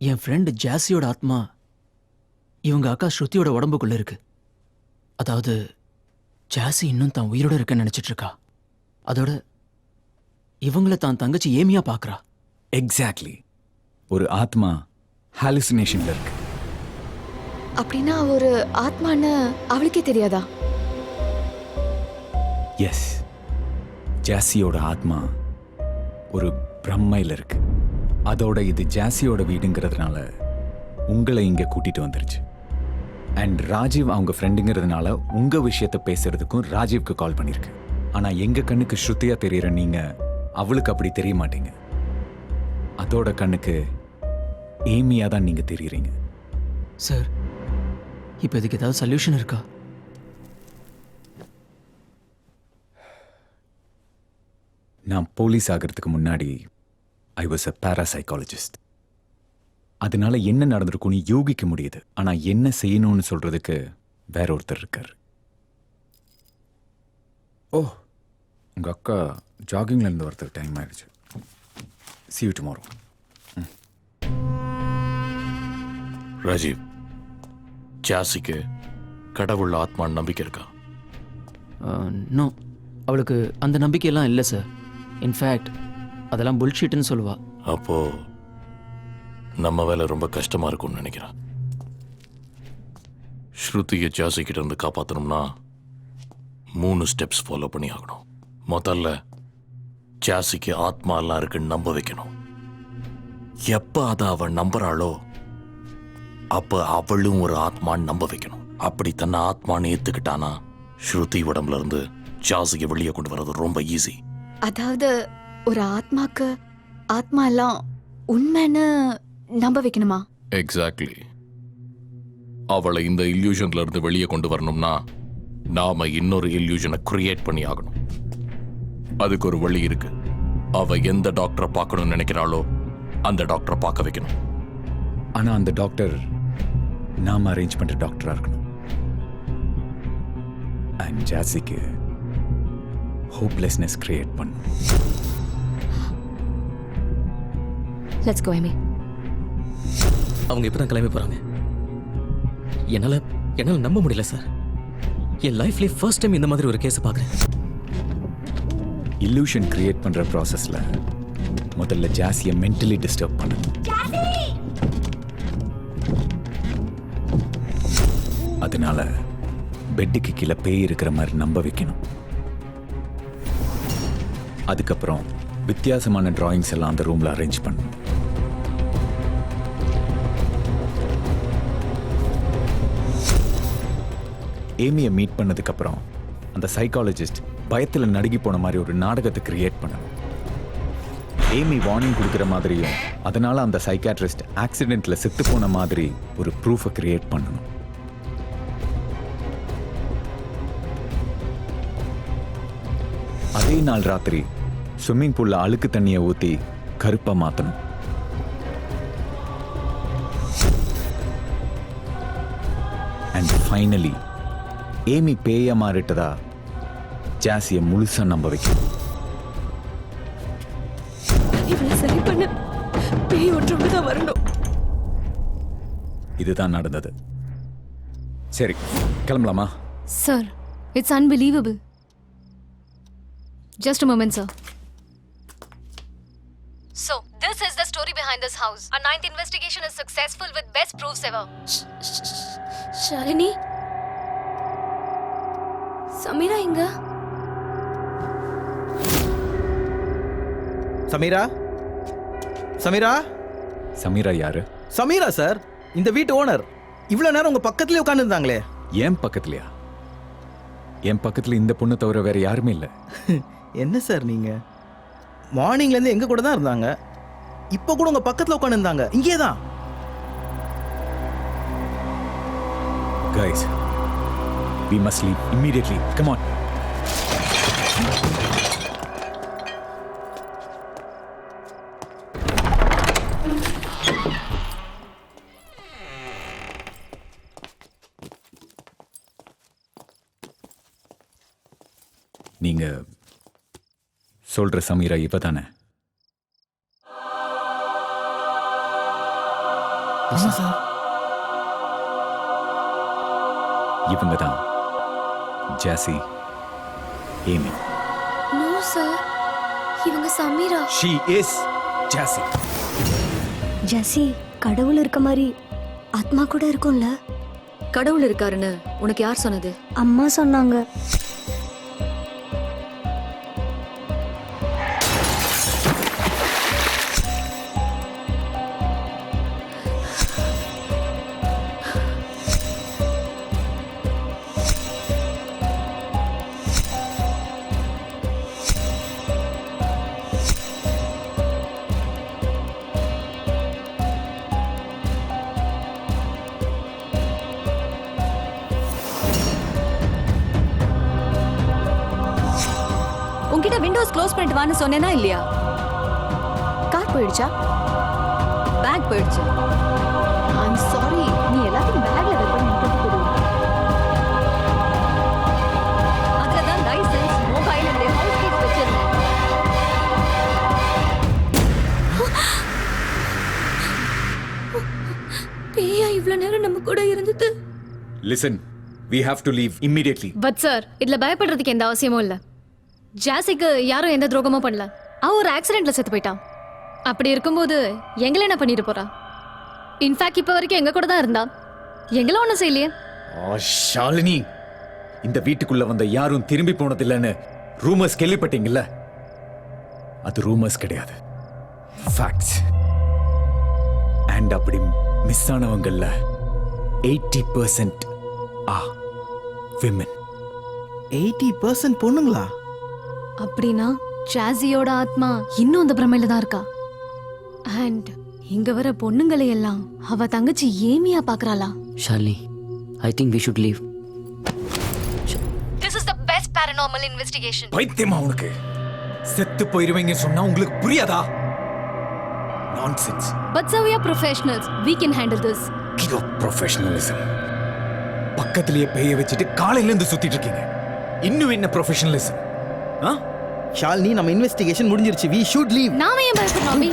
என் ஃப்ரெண்டு ஜாஸியோட ஆத்மா இவங்க அக்கா ஸ்ருதியோட உடம்புக்குள்ள இருக்கு. அதாவது ஜாஸி இன்னும் தான் உயிரோட இருக்கன்னு நினைச்சிட்டு இருக்கா. அதோட இவங்கள தான் தங்கச்சி ஏமியா பார்க்கறா. எக்ஸாக்ட்லி. ஒரு ஆத்மா ஹாலுசினேஷன்ல இருக்கு. அப்படின்னா ஒரு ஆத்மான்னு அவளுக்கே தெரியாதா? எஸ், ஜாஸியோட ஆத்மா ஒரு பிரம்மையில் இருக்கு. அதோட இது ஜாஸியோட வீடுங்கிறதுனால உங்களை இங்க கூட்டிட்டு வந்துருச்சு. அண்ட் ராஜீவ் அவங்க ஃப்ரெண்டுங்கிறதுனால உங்க விஷயத்தை பேசுறதுக்கும் ராஜீவ்க்கு கால் பண்ணிருக்கு. ஆனா எங்க கண்ணுக்கு ஸ்ருதியா தெரியற நீங்க அவளுக்கு அப்படி தெரிய மாட்டீங்க. அதோட கண்ணுக்கு ஏமியா தான் நீங்க தெரியுறீங்க. சார், இப்போ இதுக்கு ஏதாவது சொல்யூஷன் இருக்கா? நான் போலீஸ் ஆகிறதுக்கு முன்னாடி ஐ வாஸ் அ parapsychologist. அதனால என்ன நடந்திருக்கும்னு யோகிக்க முடியுது. ஆனா என்ன செய்யணும்னு சொல்றதுக்கு வேற ஒருத்தர் இருக்கார். ஓ, உங்க அக்கா ஜாகிங்ல இருந்து வரதுக்கு டைம் ஆயிடுச்சு. See you tomorrow. ராஜீவ், ஜாஸிக்கு கடவுள் ஆத்மான் நம்பிக்கை இருக்கா? நோ, அவளுக்கு அந்த நம்பிக்கையெல்லாம் இல்லை சார். இன்ஃபேக்ட் அதெல்லாம் புல்ஷீட்னு சொல்லுவா. அப்போ நம்ம வேலை ரொம்ப கஷ்டமா இருக்கும்னு நினைக்கிறேன். ஸ்ருதியை ஜாஸி கிட்ட இருந்து காப்பாற்றணும்னா 3 ஸ்டெப்ஸ் ஃபாலோ பண்ணி ஆகணும். முதல்ல ஜாஸிக்கு ஆத்மா எல்லாம் இருக்குன்னு நம்ப வைக்கணும். எப்ப அதை அவள் நம்புறாளோ அப்ப அவளும் ஒரு ஆத்மான்னு நம்ப வைக்கணும். அப்படி தன்னை ஆத்மான்னு ஏத்துக்கிட்டானா ஸ்ருதி உடம்புல இருந்து ஜாஸியை வெளியே கொண்டு வர்றது ரொம்ப ஈஸி. அதாவது ஒரு ஆத்மாக்கு ஆத்மா எல்லாம் உண்மைன்னு நம்ப வைக்கணுமா? எக்ஸாக்ட்லி. அவளை இந்த இல்யூஷன்ல இருந்து வெளியே கொண்டு வரணும்னா நாம இன்னொரு இல்யூஷனை கிரியேட் பண்ணி ஆகணும். அதுக்கு ஒரு வழி இருக்கு. அவ எந்த டாக்டரை பார்க்கணும்னு நினைக்கிறாளோ அந்த டாக்டரை பார்க்க வைக்கணும். ஆனா அந்த டாக்டர் நாம அரேஞ்ச் பண்ற டாக்டரா இருக்கணும். அண்ட் ஜாசிக்கு ஹோப்லெஸ்னஸ் கிரியேட் பண்ணும். Let's go Amy. அவங்க இப்பதான் கிளம்பி போறாங்க. என்னால நம்ப முடியல சார். என் லைஃப்லயே ஃபர்ஸ்ட் டைம் இந்த மாதிரி ஒரு கேஸ் பார்க்குறேன். இல்லூஷன் கிரியேட் பண்ற ப்ராசஸ்ல முதல்ல ஜாசியை மென்டலி டிஸ்டர்ப் பண்ணணும். அதனால பெட்டுக்கு கீழே பேய் இருக்கிற மாதிரி நம்ப வைக்கணும். அதுக்கப்புறம் வித்தியாசமான டிராயிங்ஸ் எல்லாம் அந்த ரூம்ல அரேஞ்ச் பண்ணணும். ஏமியை மீட் பண்ணதுக்கு அப்புறம் அந்த சைக்காலஜிஸ்ட் பயத்துல நடுங்கி போன மாதிரி ஒரு நாடகத்தை கிரியேட் பண்ணணும். ஏமி வார்னிங் கொடுக்குற மாதிரியும் அதனால அந்த சைக்காட்ரிஸ்ட் ஆக்சிடென்ட்ல செத்து போன மாதிரி ஒரு ப்ரூஃபை கிரியேட் பண்ணணும். அதே நாள் ராத்திரி ஸ்விம்மிங் பூல்ல அழுக்கு தண்ணியை ஊத்தி கருப்பா மாத்தணும். அண்ட் ஃபைனலி ஏமி பேயா மாறிட்டதா ஜாசியை முழுசா நம்ப வைக்கணும். இவளை சரி பண்ண பேய் ஒன்றோடு தான் வரணும். இதுதான் நடந்தது. சரி, கிளம்பலாமா? Sir, it's unbelievable. Just a moment, sir. So, this is the story behind this house. Our 9th investigation is successful with best proofs ever. Shalini, Sameera எங்க? சமீரா சமீரா சமீரா யாரு? சமீரா சார், இந்த வீட்டு ஓனர். இவ்வளவு நேரம் உங்க பக்கத்துலயே உட்கார்ந்து இருந்தாங்களே. ஏன் பக்கத்துலயா? என் பக்கத்துல இந்த பொண்ணு தவிர வேற யாருமே இல்ல. என்ன சார் நீங்க? மார்னிங்ல இருந்து எங்க கூட தான் இருந்தாங்க. இப்போ கூட உங்க பக்கத்துல உட்கார்ந்து இருந்தாங்க. இங்கே தான். Guys, we must leave immediately. Come on. நீங்க சொல்ற சமீரா இப்பதானே? சார், இவங்க தான் ஜாசி, ஏமி. நோ சார், இவங்க சமீரா. She is Jassi. ஜெசி, கடவுள் இருக்க மாதிரி ஆத்மா கூட இருக்கும்ல? கடவுள் இருக்காருன்னு உனக்கு யார் சொன்னது? அம்மா சொன்னாங்க. உன்கிட்ட விண்டோஸ் க்ளோஸ் பண்ணிட்டு வான்னு சொன்னேனா இல்லையா? கார் போயிடுச்சா? பேக் போயிடுச்சு. ஐம் சாரி, நீ எல்லாத்தையும் பேக்ல வைக்கணும். அதுல தான் license, mobile and house keys வச்சிருந்தேன். பேயா இவ்வளவு நேரம் நம்ம கூட இருந்தது? Listen, we have to leave immediately. But sir, இதுல பயப்படுறதுக்கு எந்த அவசியமும் இல்ல. ஜாசிக்கு யாரும் எந்த துரோகமும் பண்ணல. அவ ஒரு ஆக்சிடென்ட்ல செத்து போயிட்டான். அப்படி இருக்கும்போது எங்களை என்ன பண்ணிட்டு போறா? இன்ஃபேக்ட் இப்ப வரைக்கும் எங்க கூட தான் இருந்தா. எங்களை ஒண்ணும் செய்யலையே. ஷாலினி, இந்த வீட்டுக்குள்ள வந்த யாரும் திரும்பி போனதில்லைன்னு ரூமர்ஸ் கேள்விப்பட்டீங்கல்ல? அது ரூமர்ஸ் கிடையாது, ஃபேக்ட்ஸ். அண்ட் அப்படி மிஸ் ஆனவங்கல்ல 80% women. 80% பொண்ணுங்களா? அப்படின்னா ஜாசியோட ஆத்மா இன்னும் அந்த பிரமையில தான் இருக்கா. அண்ட் இங்க வர பொண்ணுங்களை எல்லாம் அவ தங்கச்சி ஏமியா பாக்குறாளா? Shalini, I think we should leave. This is the best paranormal investigation. பைத்தியமா உனக்கு? செத்து போயிருவீங்க சொன்னா உங்களுக்கு புரியாதா? Nonsense. But sir, we are professionals. We can handle this. இதோ ப்ரொஃபஷனலிசம். பக்கத்திலேயே பேய வச்சுட்டு காலையில இருந்து சுத்திட்டு இருக்கீங்க. இன்னும் என்ன ப்ரொஃபஷனலிசம்? ஷாலினி, நம்ம இன்வெஸ்டிகேஷன் முடிஞ்சிருச்சு. We should leave. நாம ஏன் பயப்படணும் அபி?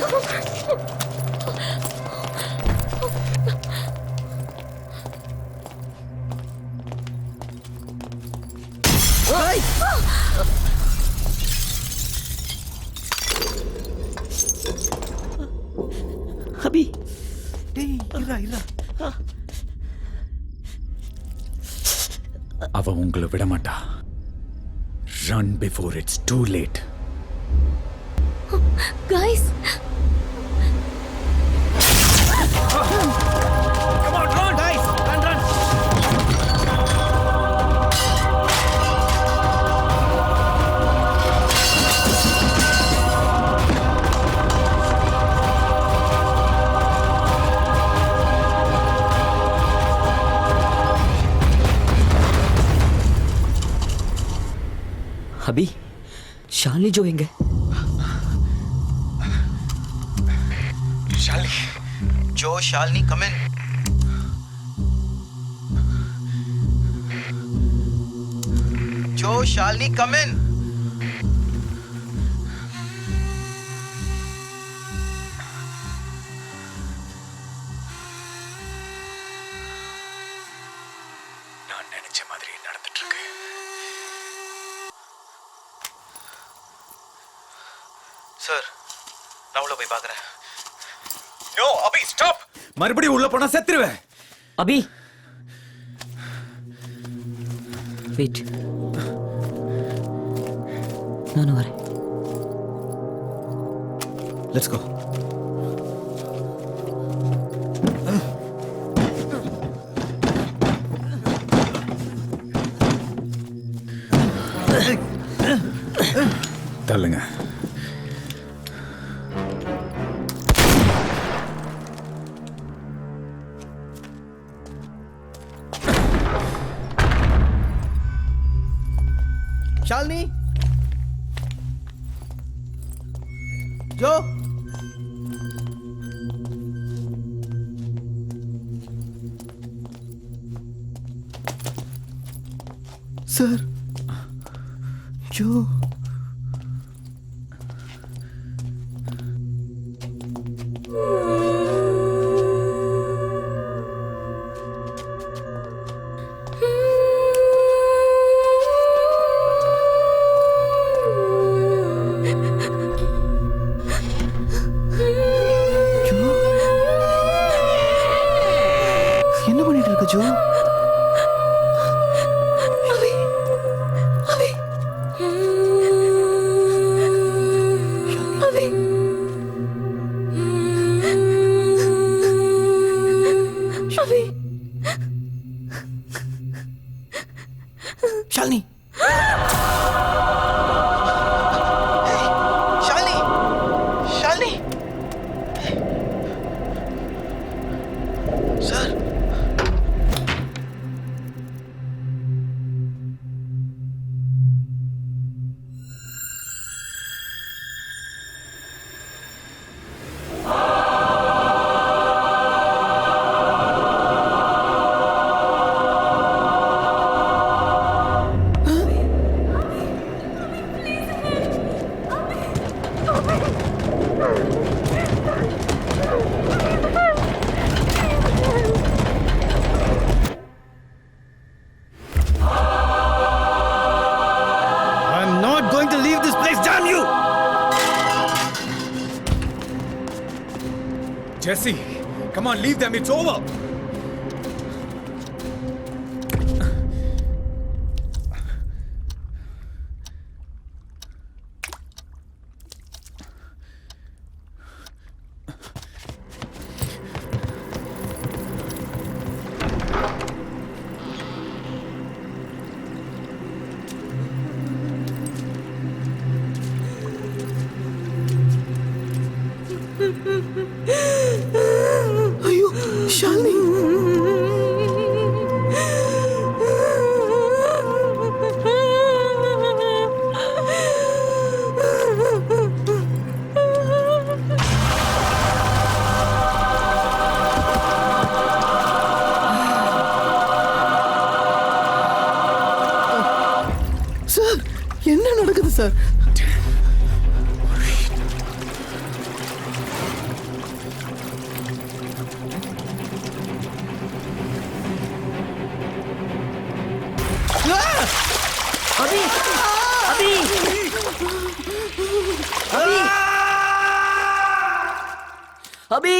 அபி டேய் இருடா. அவ உங்களை விட மாட்டா. Run before it's too late. Guys, Come on, run guys. Run. Abhi Shalini Jo எங்க? Shalini, come in. Shalini, come in. நான் நினைச்ச மாதிரி நடந்துட்டு இருக்கு. சார், நான் உள்ள போய் பார்க்கறேன். நோ அபி, ஸ்டாப். மறுபடியும் உள்ள போனா செத்துருவேன். அபி வெயிட், நானும் வரேன். Let's go. தள்ளுங்க. Shalini? Joe? Sir? Joe? என்ன பண்ணிட்டு இருக்க Joe? Shalini, Shalini, Shalini, sir. I'm not going to leave this place, damn you! Jesse, come on, leave them. It's over. ஐயோ, ஷாலினி. அபி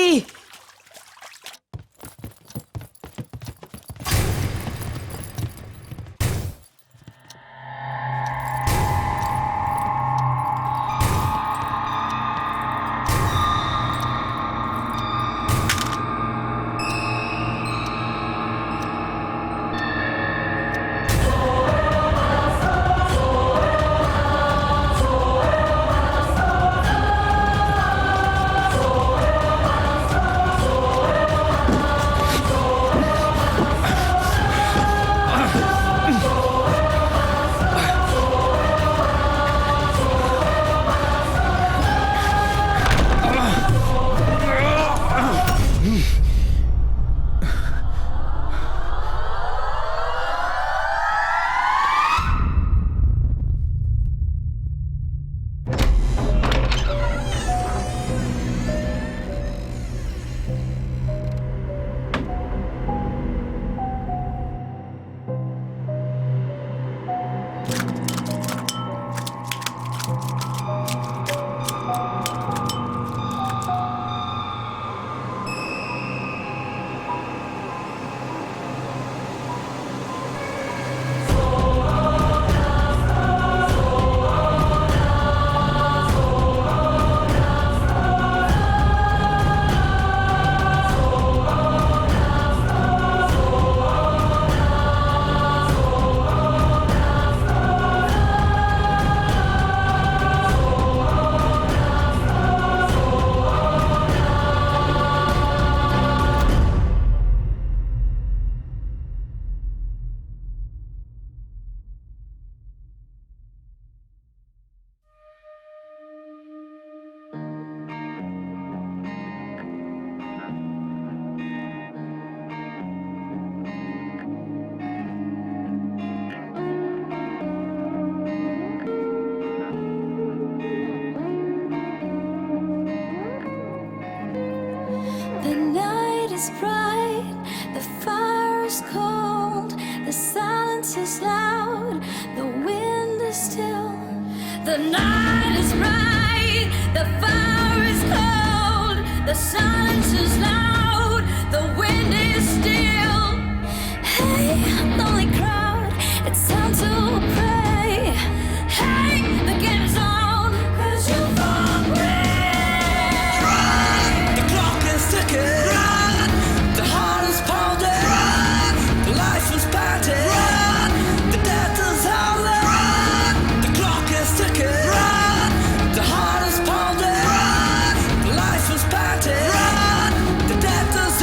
The night is bright, the fire is cold, the silence is loud, the wind is still. The night is bright, the fire is cold, the silence is loud, the wind is still. Hey, lonely crowd, it's time to pray. Hey, the game is on, 'cause you've all The clock is ticking. Run. The heart is pounding. Run. The life is panting. Run. The death is howling. Run. The clock is ticking. Run. The heart is pounding. Run. The life is panting. Run. The death is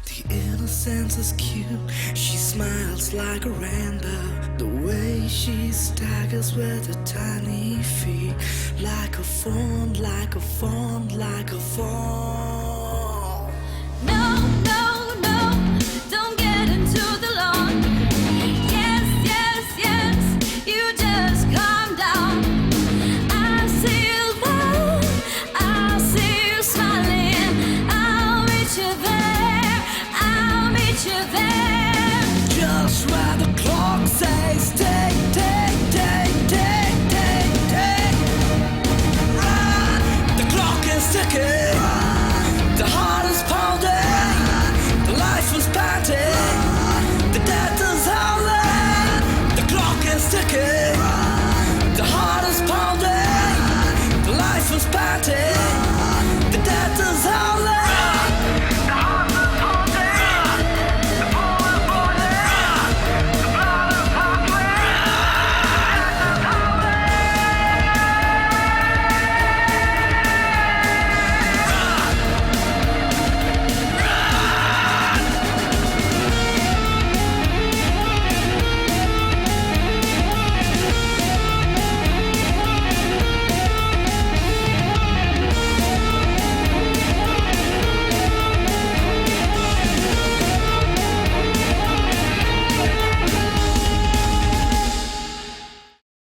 The innocence is cute. She smiles like a rainbow. The way she staggers with her tiny feet, like a fawn, like a fawn, like a fawn. No, no.